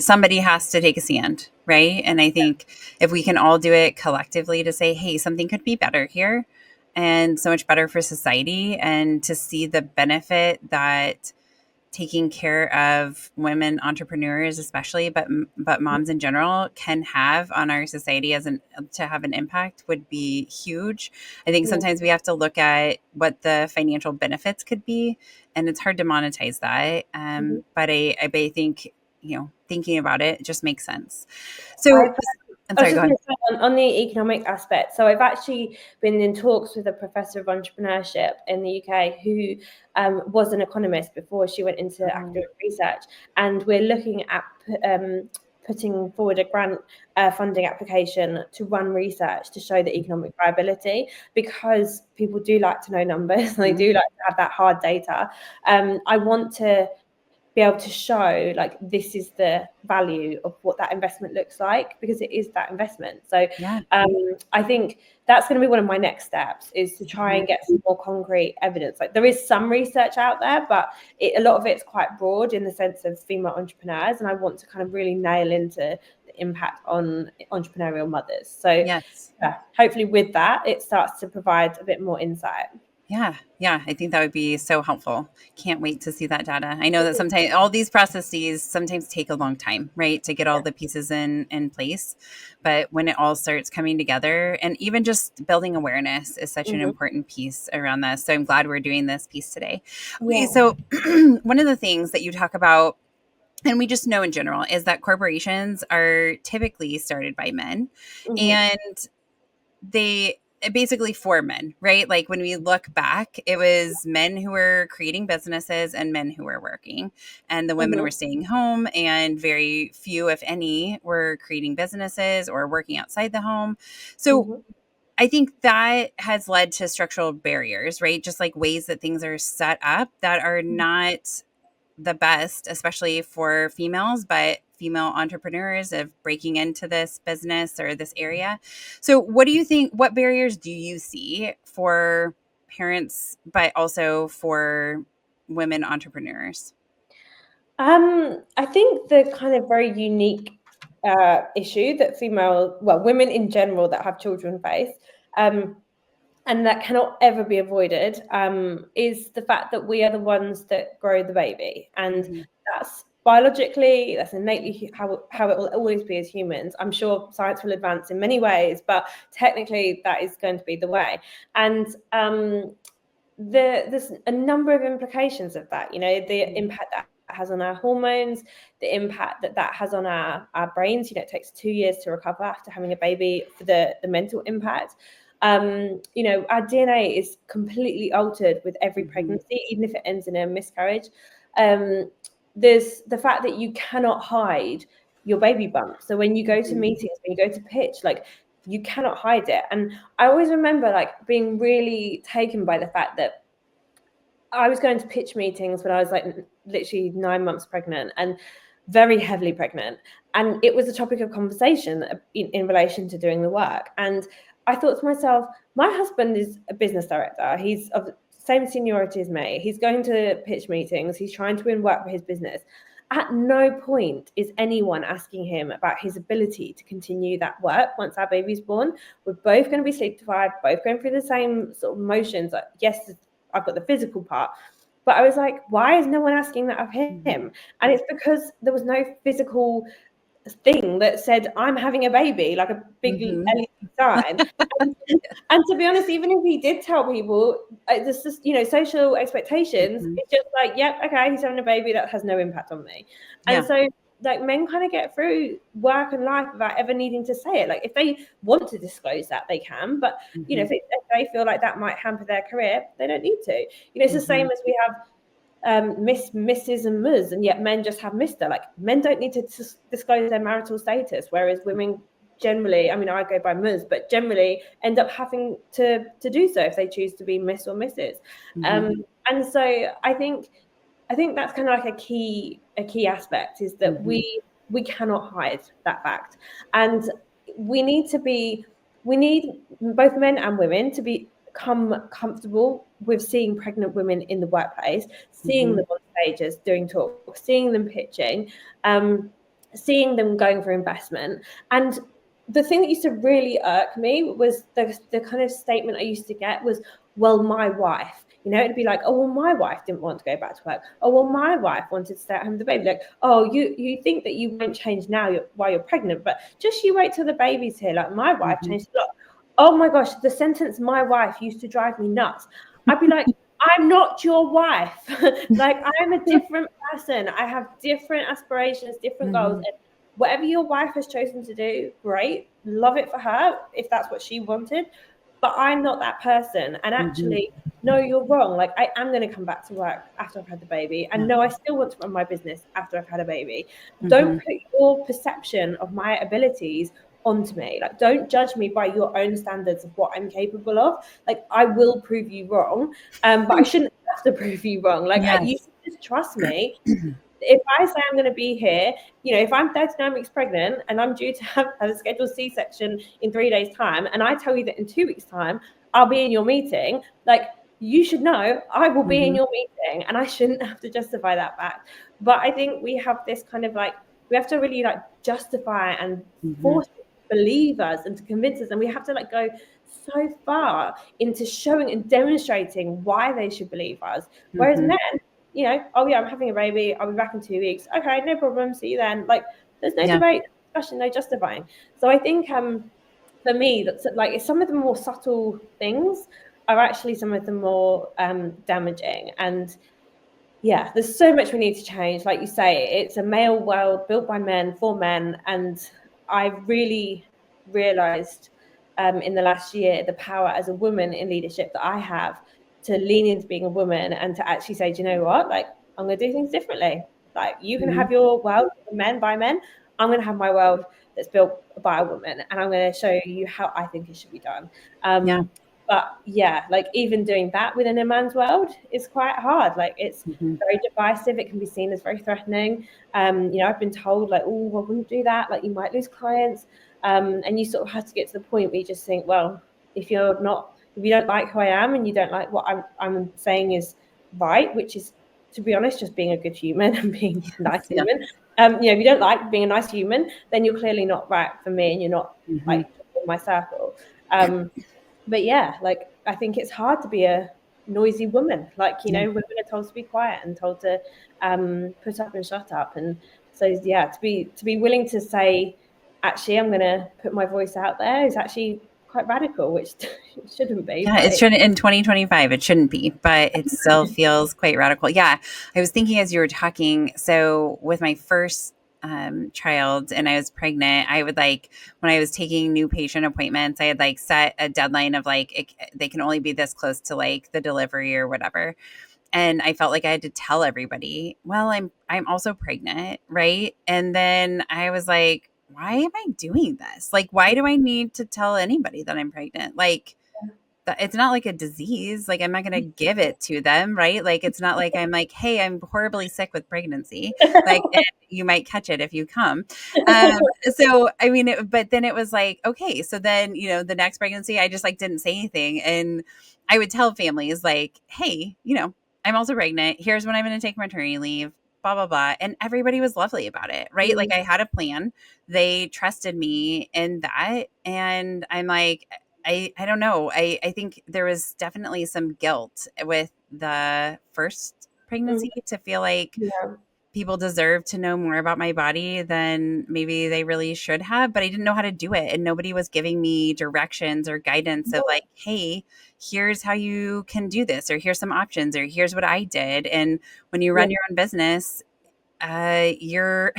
somebody has to take a stand, right? And I think if we can all do it collectively to say, hey, something could be better here and so much better for society, and to see the benefit that taking care of women entrepreneurs, especially, but moms in general, can have on our society to have an impact, would be huge. I think sometimes we have to look at what the financial benefits could be, and it's hard to monetize that. But I think, thinking about it just makes sense. So I'm sorry, go ahead. On the economic aspect, so I've actually been in talks with a professor of entrepreneurship in the UK who was an economist before she went into academic research, and we're looking at putting forward a grant funding application to run research to show the economic viability, because people do like to know numbers and they do like to have that hard data. I want to be able to show like this is the value of what that investment looks like, because it is that investment. So I think that's going to be one of my next steps, is to try and get some more concrete evidence. Like, there is some research out there, but a lot of it's quite broad in the sense of female entrepreneurs, and I want to kind of really nail into the impact on entrepreneurial mothers. So hopefully with that it starts to provide a bit more insight. Yeah. I think that would be so helpful. Can't wait to see that data. I know that sometimes all these processes sometimes take a long time, right, to get all the pieces in place. But when it all starts coming together, and even just building awareness is such an important piece around this. So I'm glad we're doing this piece today. Okay, so one of the things that you talk about, and we just know in general, is that corporations are typically started by men, and they basically for men, right? Like, when we look back, it was men who were creating businesses and men who were working, and the women were staying home, and very few, if any, were creating businesses or working outside the home. So I think that has led to structural barriers, right? Just like ways that things are set up that are not the best, especially for females, but female entrepreneurs, of breaking into this business or this area. So what do you think, what barriers do you see for parents, but also for women entrepreneurs? I think the kind of very unique issue that women in general that have children face, and and that cannot ever be avoided, is the fact that we are the ones that grow the baby. And that's biologically, that's innately how it will always be as humans. I'm sure science will advance in many ways, but technically that is going to be the way. And there's a number of implications of that, the impact that has on our hormones, the impact that has on our brains. It takes 2 years to recover after having a baby for the mental impact. Our DNA is completely altered with every pregnancy, even if it ends in a miscarriage. There's the fact that you cannot hide your baby bump. So when you go to meetings, when you go to pitch, you cannot hide it. And I always remember being really taken by the fact that I was going to pitch meetings when I was literally 9 months pregnant and very heavily pregnant. And it was a topic of conversation in relation to doing the work. And I thought to myself, my husband is a business director. He's of the same seniority as me. He's going to pitch meetings. He's trying to win work for his business. At no point is anyone asking him about his ability to continue that work once our baby's born. We're both going to be sleep deprived, both going through the same sort of motions. Yes, I've got the physical part, but I was like, why is no one asking that of him? And it's because there was no physical thing that said I'm having a baby, like a big LED sign. And to be honest, even if he did tell people, this is, social expectations, it's just yep, okay, he's having a baby, that has no impact on me. And so men kind of get through work and life without ever needing to say it. If they want to disclose that, they can, but if they feel like that might hamper their career, they don't need to. It's the same as we have Miss, Mrs. and Ms, and yet men just have Mr. Men don't need to disclose their marital status, whereas women generally, I go by Ms, but generally end up having to do so if they choose to be Miss or Mrs. And so I think that's kind of a key aspect, is that we cannot hide that fact, and we need both men and women to become comfortable with seeing pregnant women in the workplace, seeing them on stages doing talks, seeing them pitching, seeing them going for investment. And the thing that used to really irk me was the kind of statement I used to get was, well, my wife. It'd be like, oh, well, my wife didn't want to go back to work. Oh, well, my wife wanted to stay at home with the baby. Oh, you think that you won't change now while you're pregnant, but just you wait till the baby's here. My wife changed a lot. Oh my gosh, the sentence "my wife" used to drive me nuts. I'd be like, I'm not your wife. I'm a different person. I have different aspirations, different goals. And whatever your wife has chosen to do, great. Love it for her if that's what she wanted. But I'm not that person. And actually, no, you're wrong. I am going to come back to work after I've had the baby. And no, I still want to run my business after I've had a baby. Don't put your perception of my abilities onto me. Don't judge me by your own standards of what I'm capable of. I will prove you wrong, but I shouldn't have to prove you wrong. You should just trust me. If I say I'm going to be here, if I'm 39 weeks pregnant and I'm due to have a scheduled C-section in 3 days' time, and I tell you that in 2 weeks' time I'll be in your meeting, you should know I will be in your meeting, and I shouldn't have to justify that fact. But I think we have this kind of we have to really justify and force believe us and to convince us, and we have to go so far into showing and demonstrating why they should believe us. Whereas men, oh yeah, I'm having a baby, I'll be back in 2 weeks, okay, no problem, see you then. There's no debate, discussion, no justifying. So I think for me, that's some of the more subtle things are actually some of the more damaging. And yeah, there's so much we need to change. Like you say, it's a male world built by men for men, and I really realized in the last year the power as a woman in leadership that I have to lean into being a woman and to actually say, do you know what? I'm going to do things differently. You can have your world men by men. I'm going to have my world that's built by a woman, and I'm going to show you how I think it should be done. But yeah, even doing that within a man's world is quite hard. It's very divisive. It can be seen as very threatening. I've been told oh, I wouldn't do that. You might lose clients. And you sort of have to get to the point where you just think, well, if you don't like who I am and you don't like what I'm saying is right, which is, to be honest, just being a good human and being a nice human. If you don't like being a nice human, then you're clearly not right for me, and you're not in my circle. But yeah, I think it's hard to be a noisy woman. Like, women are told to be quiet and told to put up and shut up. And so, yeah, to be willing to say, actually, I'm going to put my voice out there is actually quite radical, which it shouldn't be. Yeah, it shouldn't in 2025. It shouldn't be, but it still feels quite radical. Yeah, I was thinking as you were talking. So with my first child, and I was pregnant, I would when I was taking new patient appointments, I had set a deadline of they can only be this close to the delivery or whatever. And I felt like I had to tell everybody, well, I'm also pregnant, right? And then I was like, why am I doing this? Why do I need to tell anybody that I'm pregnant? It's not like a disease. I'm not going to give it to them, right? It's not like I'm hey, I'm horribly sick with pregnancy. And you might catch it if you come. So, I mean, but then it was okay. So then, the next pregnancy, I just didn't say anything. And I would tell families hey, I'm also pregnant. Here's when I'm going to take maternity leave, blah, blah, blah. And everybody was lovely about it, right? Mm. I had a plan. They trusted me in that. And I'm I don't know. I think there was definitely some guilt with the first pregnancy to feel like Yeah. people deserve to know more about my body than maybe they really should have, but I didn't know how to do it. And nobody was giving me directions or guidance of hey, here's how you can do this, or here's some options, or here's what I did. And when you run your own business, you're,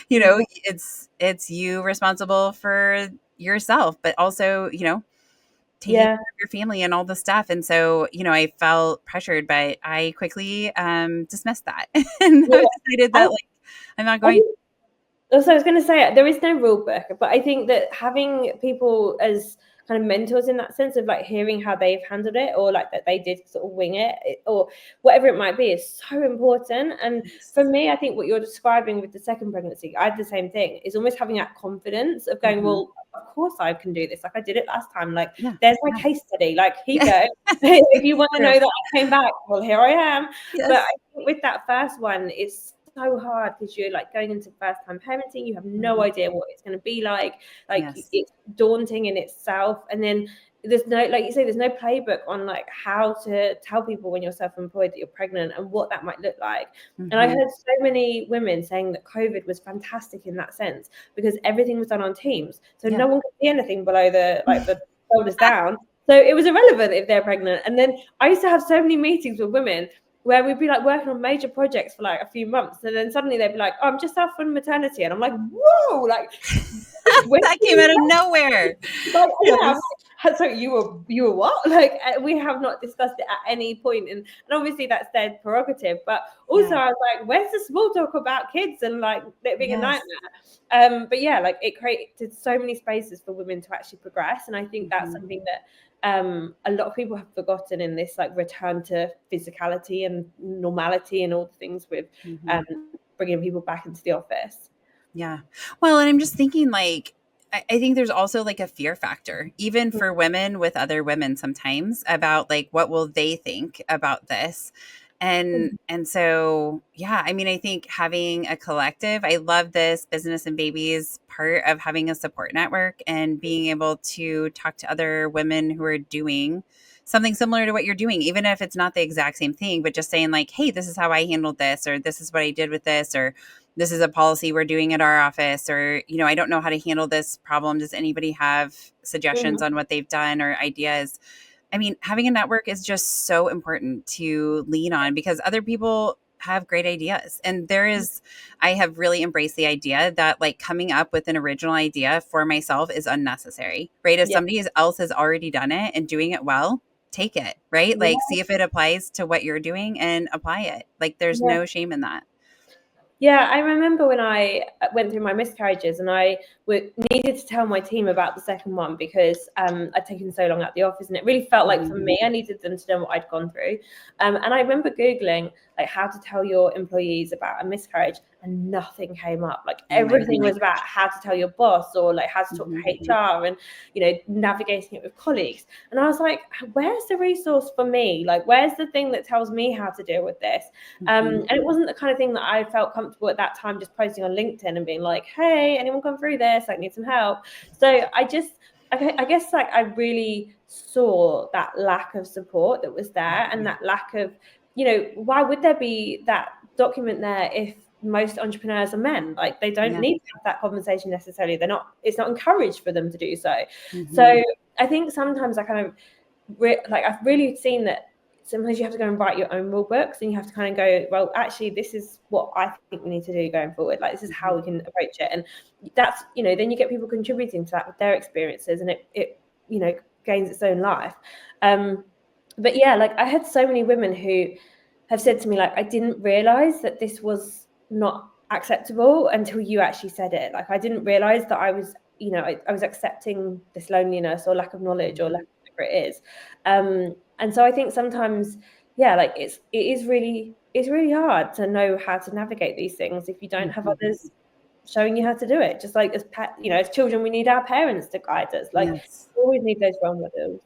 it's you responsible for yourself, but also, taking care of your family and all the stuff. And so, I felt pressured, but I quickly dismissed that. And I decided that I'm not going. Also, I was going to say there is no rule book, but I think that having people as kind of mentors in that sense of hearing how they've handled it, or that they did sort of wing it, or whatever it might be, is so important. And for me, I think what you're describing with the second pregnancy, I had the same thing, is almost having that confidence of going, well, of course I can do this. I did it last time. There's my case study. Here you go. If you want to know that I came back, well, here I am. Yes. But I think with that first one, it's so hard because you're going into first time parenting. You have no idea what it's going to be like. It's daunting in itself. And then there's no, like you say, there's no playbook on how to tell people when you're self-employed that you're pregnant and what that might look like. And I heard so many women saying that COVID was fantastic in that sense because everything was done on Teams. So no one could see anything below the shoulders down. So it was irrelevant if they're pregnant. And then I used to have so many meetings with women where we'd be working on major projects for a few months, and then suddenly they'd be like, oh, I'm just out on maternity. And I'm like, whoa, that came out of nowhere. So you were what? We have not discussed it at any point. And obviously that's their prerogative. But also I was like, where's the small talk about kids and it being a nightmare? But it created so many spaces for women to actually progress. And I think that's something that a lot of people have forgotten in this return to physicality and normality and all the things with bringing people back into the office. Yeah. Well, and I'm just thinking I think there's also a fear factor, even for women with other women sometimes, about what will they think about this. And so, yeah, I mean, I think having a collective, I love this business and babies part of having a support network and being able to talk to other women who are doing something similar to what you're doing, even if it's not the exact same thing, but just saying hey, this is how I handled this, or this is what I did with this, or this is a policy we're doing at our office, or, I don't know how to handle this problem. Does anybody have suggestions on what they've done or ideas? I mean, having a network is just so important to lean on because other people have great ideas. And I have really embraced the idea that coming up with an original idea for myself is unnecessary, right? If somebody else has already done it and doing it well, take it, right? See if it applies to what you're doing and apply it. There's no shame in that. Yeah, I remember when I went through my miscarriages and I needed to tell my team about the second one because I'd taken so long out the office, and it really felt like for me, I needed them to know what I'd gone through. And I remember Googling how to tell your employees about a miscarriage, and nothing came up. Everything was about how to tell your boss or how to talk to HR and, navigating it with colleagues. And I was like, where's the resource for me? Where's the thing that tells me how to deal with this? And it wasn't the kind of thing that I felt comfortable at that time just posting on LinkedIn and being like, hey, anyone gone through this? Need some help. So I guess I really saw that lack of support that was there, and that lack of, you know, why would there be that document there if most entrepreneurs are men? Like, they don't need to have that conversation necessarily. It's not encouraged for them to do so. So I think sometimes I kind of I've really seen that sometimes you have to go and write your own rule books, and you have to kind of go, well, actually, this is what I think we need to do going forward. Like, this is how we can approach it. And that's, you know, then you get people contributing to that with their experiences, and it you know, gains its own life. But yeah, like, I had so many women who have said to me, like, I didn't realize that this was not acceptable until you actually said it. Like, I didn't realize that I was, you know, I was accepting this loneliness or lack of knowledge or lack of whatever it is. And so I think sometimes, yeah, like, it is really hard to know how to navigate these things if you don't have others showing you how to do it. Just like, you know, as children, we need our parents to guide us. Like, we always need those role models.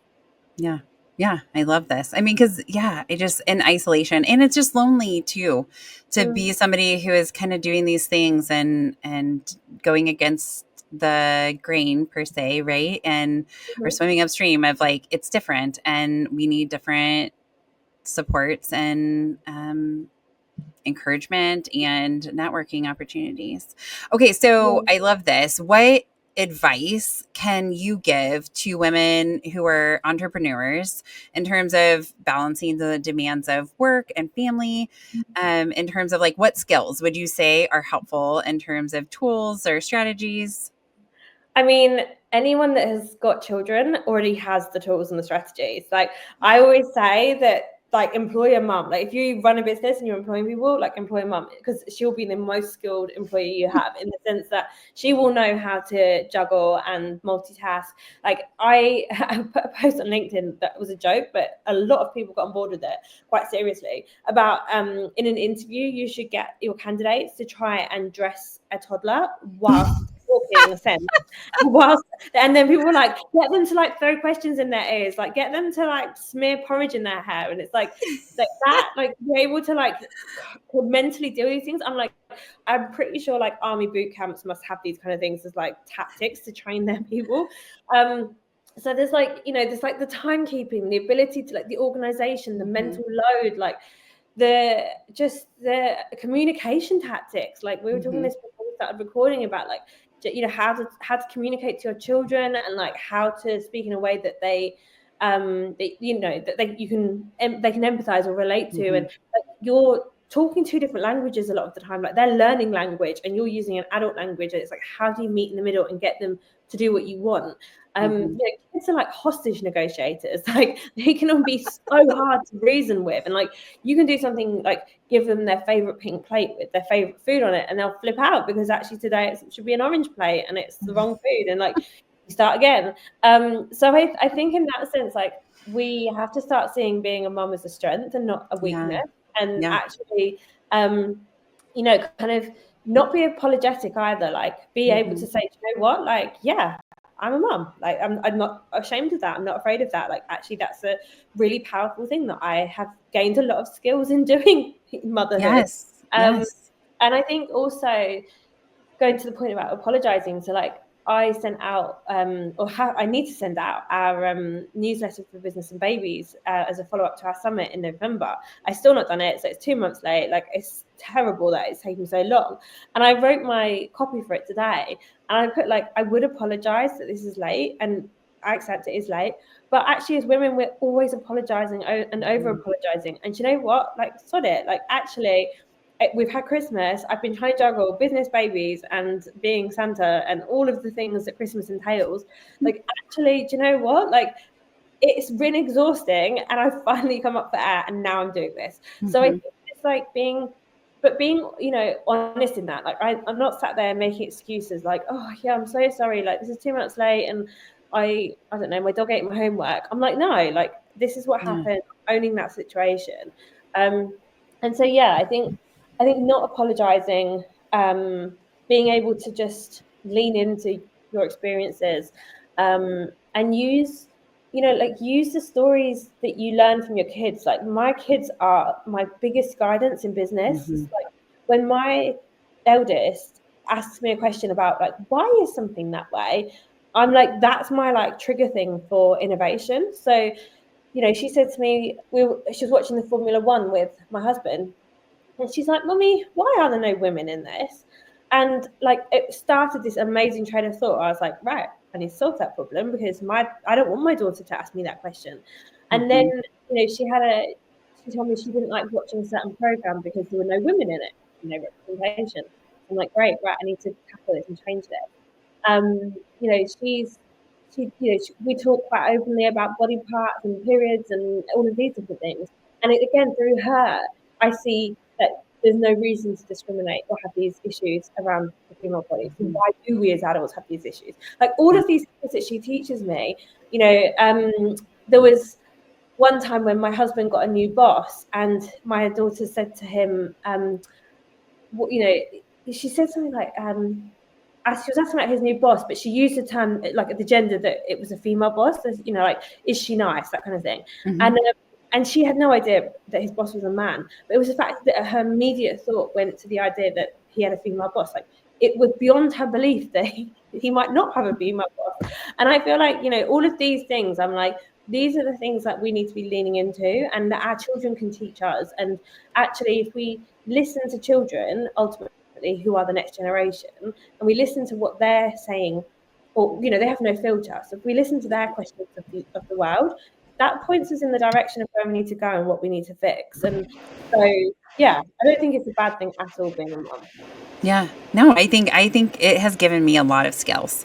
Yeah. Yeah. I love this. I mean, because I just, in isolation, and it's just lonely too, to be somebody who is kind of doing these things and going against the grain per se, right? And we're swimming upstream of, like, it's different, and we need different supports and encouragement and networking opportunities. Okay, so I love this. What advice can you give to women who are entrepreneurs in terms of balancing the demands of work and family, in terms of, like, what skills would you say are helpful in terms of tools or strategies? I mean, anyone that has got children already has the tools and the strategies. Like, I always say that, like, employ a mum. Like, if you run a business and you're employing people, like, employ a mum, because she'll be the most skilled employee you have, in the sense that she will know how to juggle and multitask. Like, I put a post on LinkedIn that was a joke, but a lot of people got on board with it quite seriously, about in an interview, you should get your candidates to try and dress a toddler whilst talking a sense. And then people were like, get them to, like, throw questions in their ears, like, get them to, like, smear porridge in their hair, and it's like that, like, be able to, like, mentally do these things. I'm pretty sure, like, army boot camps must have these kind of things as, like, tactics to train their people. So there's, like, you know, there's, like, the timekeeping, the ability to, like, the organization, the mental load, like, the communication tactics. Like, we were talking this before we started recording about, like, you know, how to communicate to your children, and, like, how to speak in a way that they you know, that they can empathize or relate to. And, like, you're talking two different languages a lot of the time. Like, they're learning language and you're using an adult language, and it's like, how do you meet in the middle and get them to do what you want? You know, kids are like hostage negotiators. Like, they can all be so hard to reason with, and, like, you can do something like give them their favorite pink plate with their favorite food on it, and they'll flip out because actually today it should be an orange plate and it's the wrong food, and, like, you start again. So I think in that sense, like, we have to start seeing being a mum as a strength and not a weakness, and actually, you know, kind of not be apologetic either. Like, be able to say, you know what, like, yeah, I'm a mum. Like, I'm not ashamed of that. I'm not afraid of that. Like, actually, that's a really powerful thing that I have gained a lot of skills in doing motherhood. And I think also, going to the point about apologizing, so, like, I sent out I need to send out our newsletter for business and babies as a follow-up to our summit in November. I still not done it, so it's 2 months late. Like, it's terrible that it's taking so long. And I wrote my copy for it today, and I put, like, I would apologize that this is late, and I accept it is late, but actually, as women, we're always apologizing and over apologizing. And you know what, like, sod it. Like, actually, we've had Christmas. I've been trying to juggle business, babies, and being Santa, and all of the things that Christmas entails. Like, actually, do you know what? Like, it's been exhausting, and I've finally come up for air, and now I'm doing this. So I think it's like being, you know, honest in that. Like, I'm not sat there making excuses like, oh yeah, I'm so sorry. Like, this is 2 months late, and I don't know, my dog ate my homework. I'm like, no, like, this is what happened. Owning that situation. And so, yeah, I think not apologizing, being able to just lean into your experiences, and use, you know, like, use the stories that you learn from your kids. Like, my kids are my biggest guidance in business. It's like, when my eldest asks me a question about, like, why is something that way, I'm like, that's my like trigger thing for innovation. So, she said to me, she was watching the Formula One with my husband, and she's like, "Mummy, why are there no women in this?" And like, it started this amazing train of thought. I was like, right, I need to solve that problem, because I don't want my daughter to ask me that question. And then, she told me she didn't like watching a certain program because there were no women in it, no representation. I'm like, great, right, I need to tackle this and change this. We talk quite openly about body parts and periods and all of these different things. And again, through her, I see that there's no reason to discriminate or have these issues around the female body. So why do we as adults have these issues? Like, all of these things that she teaches me, there was one time when my husband got a new boss, and my daughter said to him, she said something like, she was asking about his new boss, but she used the term, like, the gender, that it was a female boss. Like, is she nice, that kind of thing. And she had no idea that his boss was a man. But it was the fact that her immediate thought went to the idea that he had a female boss. Like, it was beyond her belief that he might not have a female boss. And I feel like, all of these things, I'm like, these are the things that we need to be leaning into, and that our children can teach us. And actually, if we listen to children, ultimately, who are the next generation, and we listen to what they're saying, or they have no filter. So if we listen to their questions of the world, that points us in the direction of where we need to go and what we need to fix. And so, yeah, I don't think it's a bad thing at all being a mom. Yeah. No, I think it has given me a lot of skills.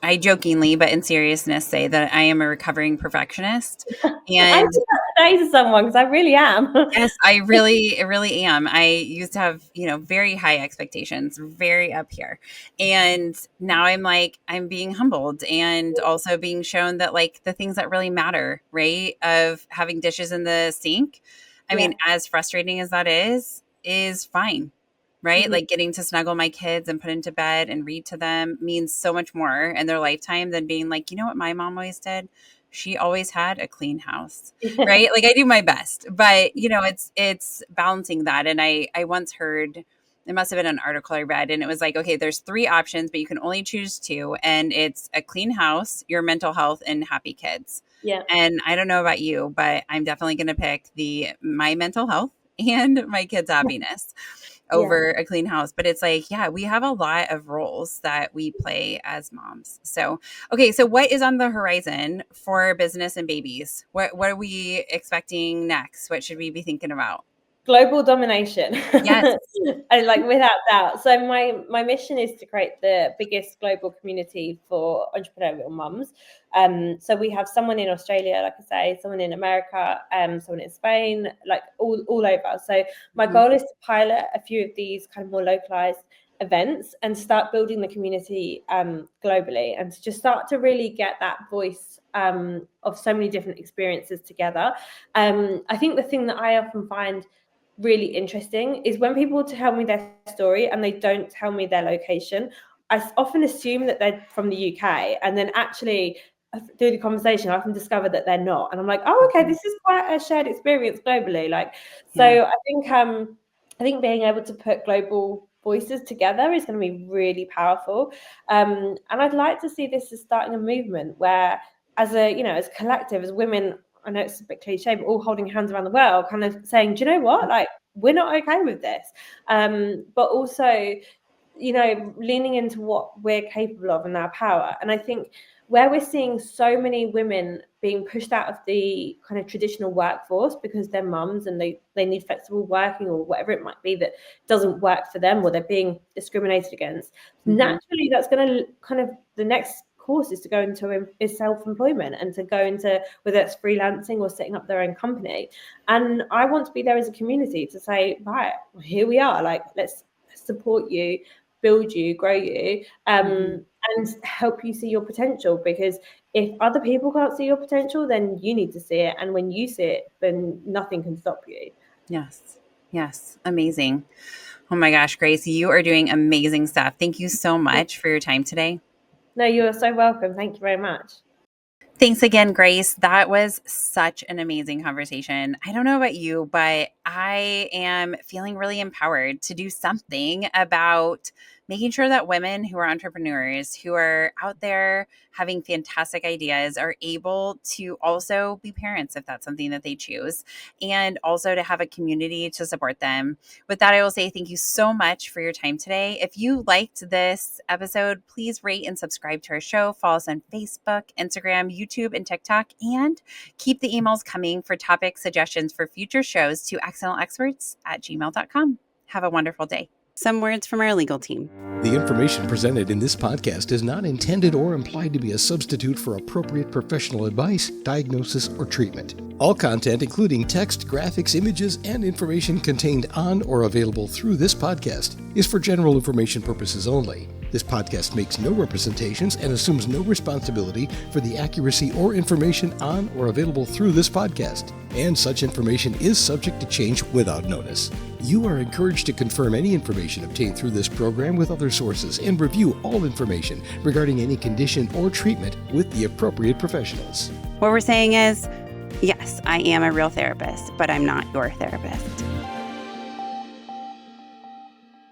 I jokingly, but in seriousness, say that I am a recovering perfectionist. I And did that today to someone, because I really am. yes, I really am. I used to have, very high expectations, very up here. And now I'm being humbled, and also being shown that, like, the things that really matter, right? Of having dishes in the sink. I mean, as frustrating as that is fine. Right? Like, getting to snuggle my kids and put into bed and read to them means so much more in their lifetime than being like, what my mom always did? She always had a clean house, right? Like, I do my best, but it's balancing that. And I once heard, it must have been an article I read, and it was like, okay, there's 3 options, but you can only choose 2. And it's a clean house, your mental health, and happy kids. Yeah. And I don't know about you, but I'm definitely going to pick my mental health and my kids' happiness over a clean house. But it's like, we have a lot of roles that we play as moms. So, okay. So what is on the horizon for business and babies? What are we expecting next? What should we be thinking about? Global domination. Yes. And, like, without doubt. So my mission is to create the biggest global community for entrepreneurial mums. So we have someone in Australia, like I say, someone in America, someone in Spain, like all over. So my goal is to pilot a few of these kind of more localized events and start building the community globally, and to just start to really get that voice of so many different experiences together. I think the thing that I often find really interesting is when people tell me their story and they don't tell me their location. I often assume that they're from the UK, and then actually through the conversation I often discover that they're not, and I'm like, oh, okay, this is quite a shared experience globally. Like, so I think being able to put global voices together is going to be really powerful, and I'd like to see this as starting a movement where, as a collective, as women, I know it's a bit cliche, but all holding hands around the world, kind of saying, do you know what? Like, we're not okay with this. But also, leaning into what we're capable of and our power. And I think where we're seeing so many women being pushed out of the kind of traditional workforce because they're mums and they need flexible working or whatever it might be that doesn't work for them, or they're being discriminated against, naturally that's going to kind of, the next course is to go into is self-employment, and to go into, whether it's freelancing or setting up their own company. And I want to be there as a community to say, right, here we are, like, let's support you, build you, grow you, and help you see your potential. Because if other people can't see your potential, then you need to see it, and when you see it, then nothing can stop you. Yes, amazing. Oh my gosh, Grace, you are doing amazing stuff. Thank you so much for your time today. No, you're so welcome. Thank you very much. Thanks again, Grace. That was such an amazing conversation. I don't know about you, but I am feeling really empowered to do something about making sure that women who are entrepreneurs, who are out there having fantastic ideas, are able to also be parents if that's something that they choose, and also to have a community to support them. With that, I will say thank you so much for your time today. If you liked this episode, please rate and subscribe to our show. Follow us on Facebook, Instagram, YouTube, and TikTok, and keep the emails coming for topic suggestions for future shows to accidentalexperts@gmail.com. Have a wonderful day. Some words from our legal team. The information presented in this podcast is not intended or implied to be a substitute for appropriate professional advice, diagnosis, or treatment. All content, including text, graphics, images, and information contained on or available through this podcast, is for general information purposes only. This podcast makes no representations and assumes no responsibility for the accuracy or information on or available through this podcast, and such information is subject to change without notice. You are encouraged to confirm any information obtained through this program with other sources and review all information regarding any condition or treatment with the appropriate professionals. What we're saying is, yes, I am a real therapist, but I'm not your therapist.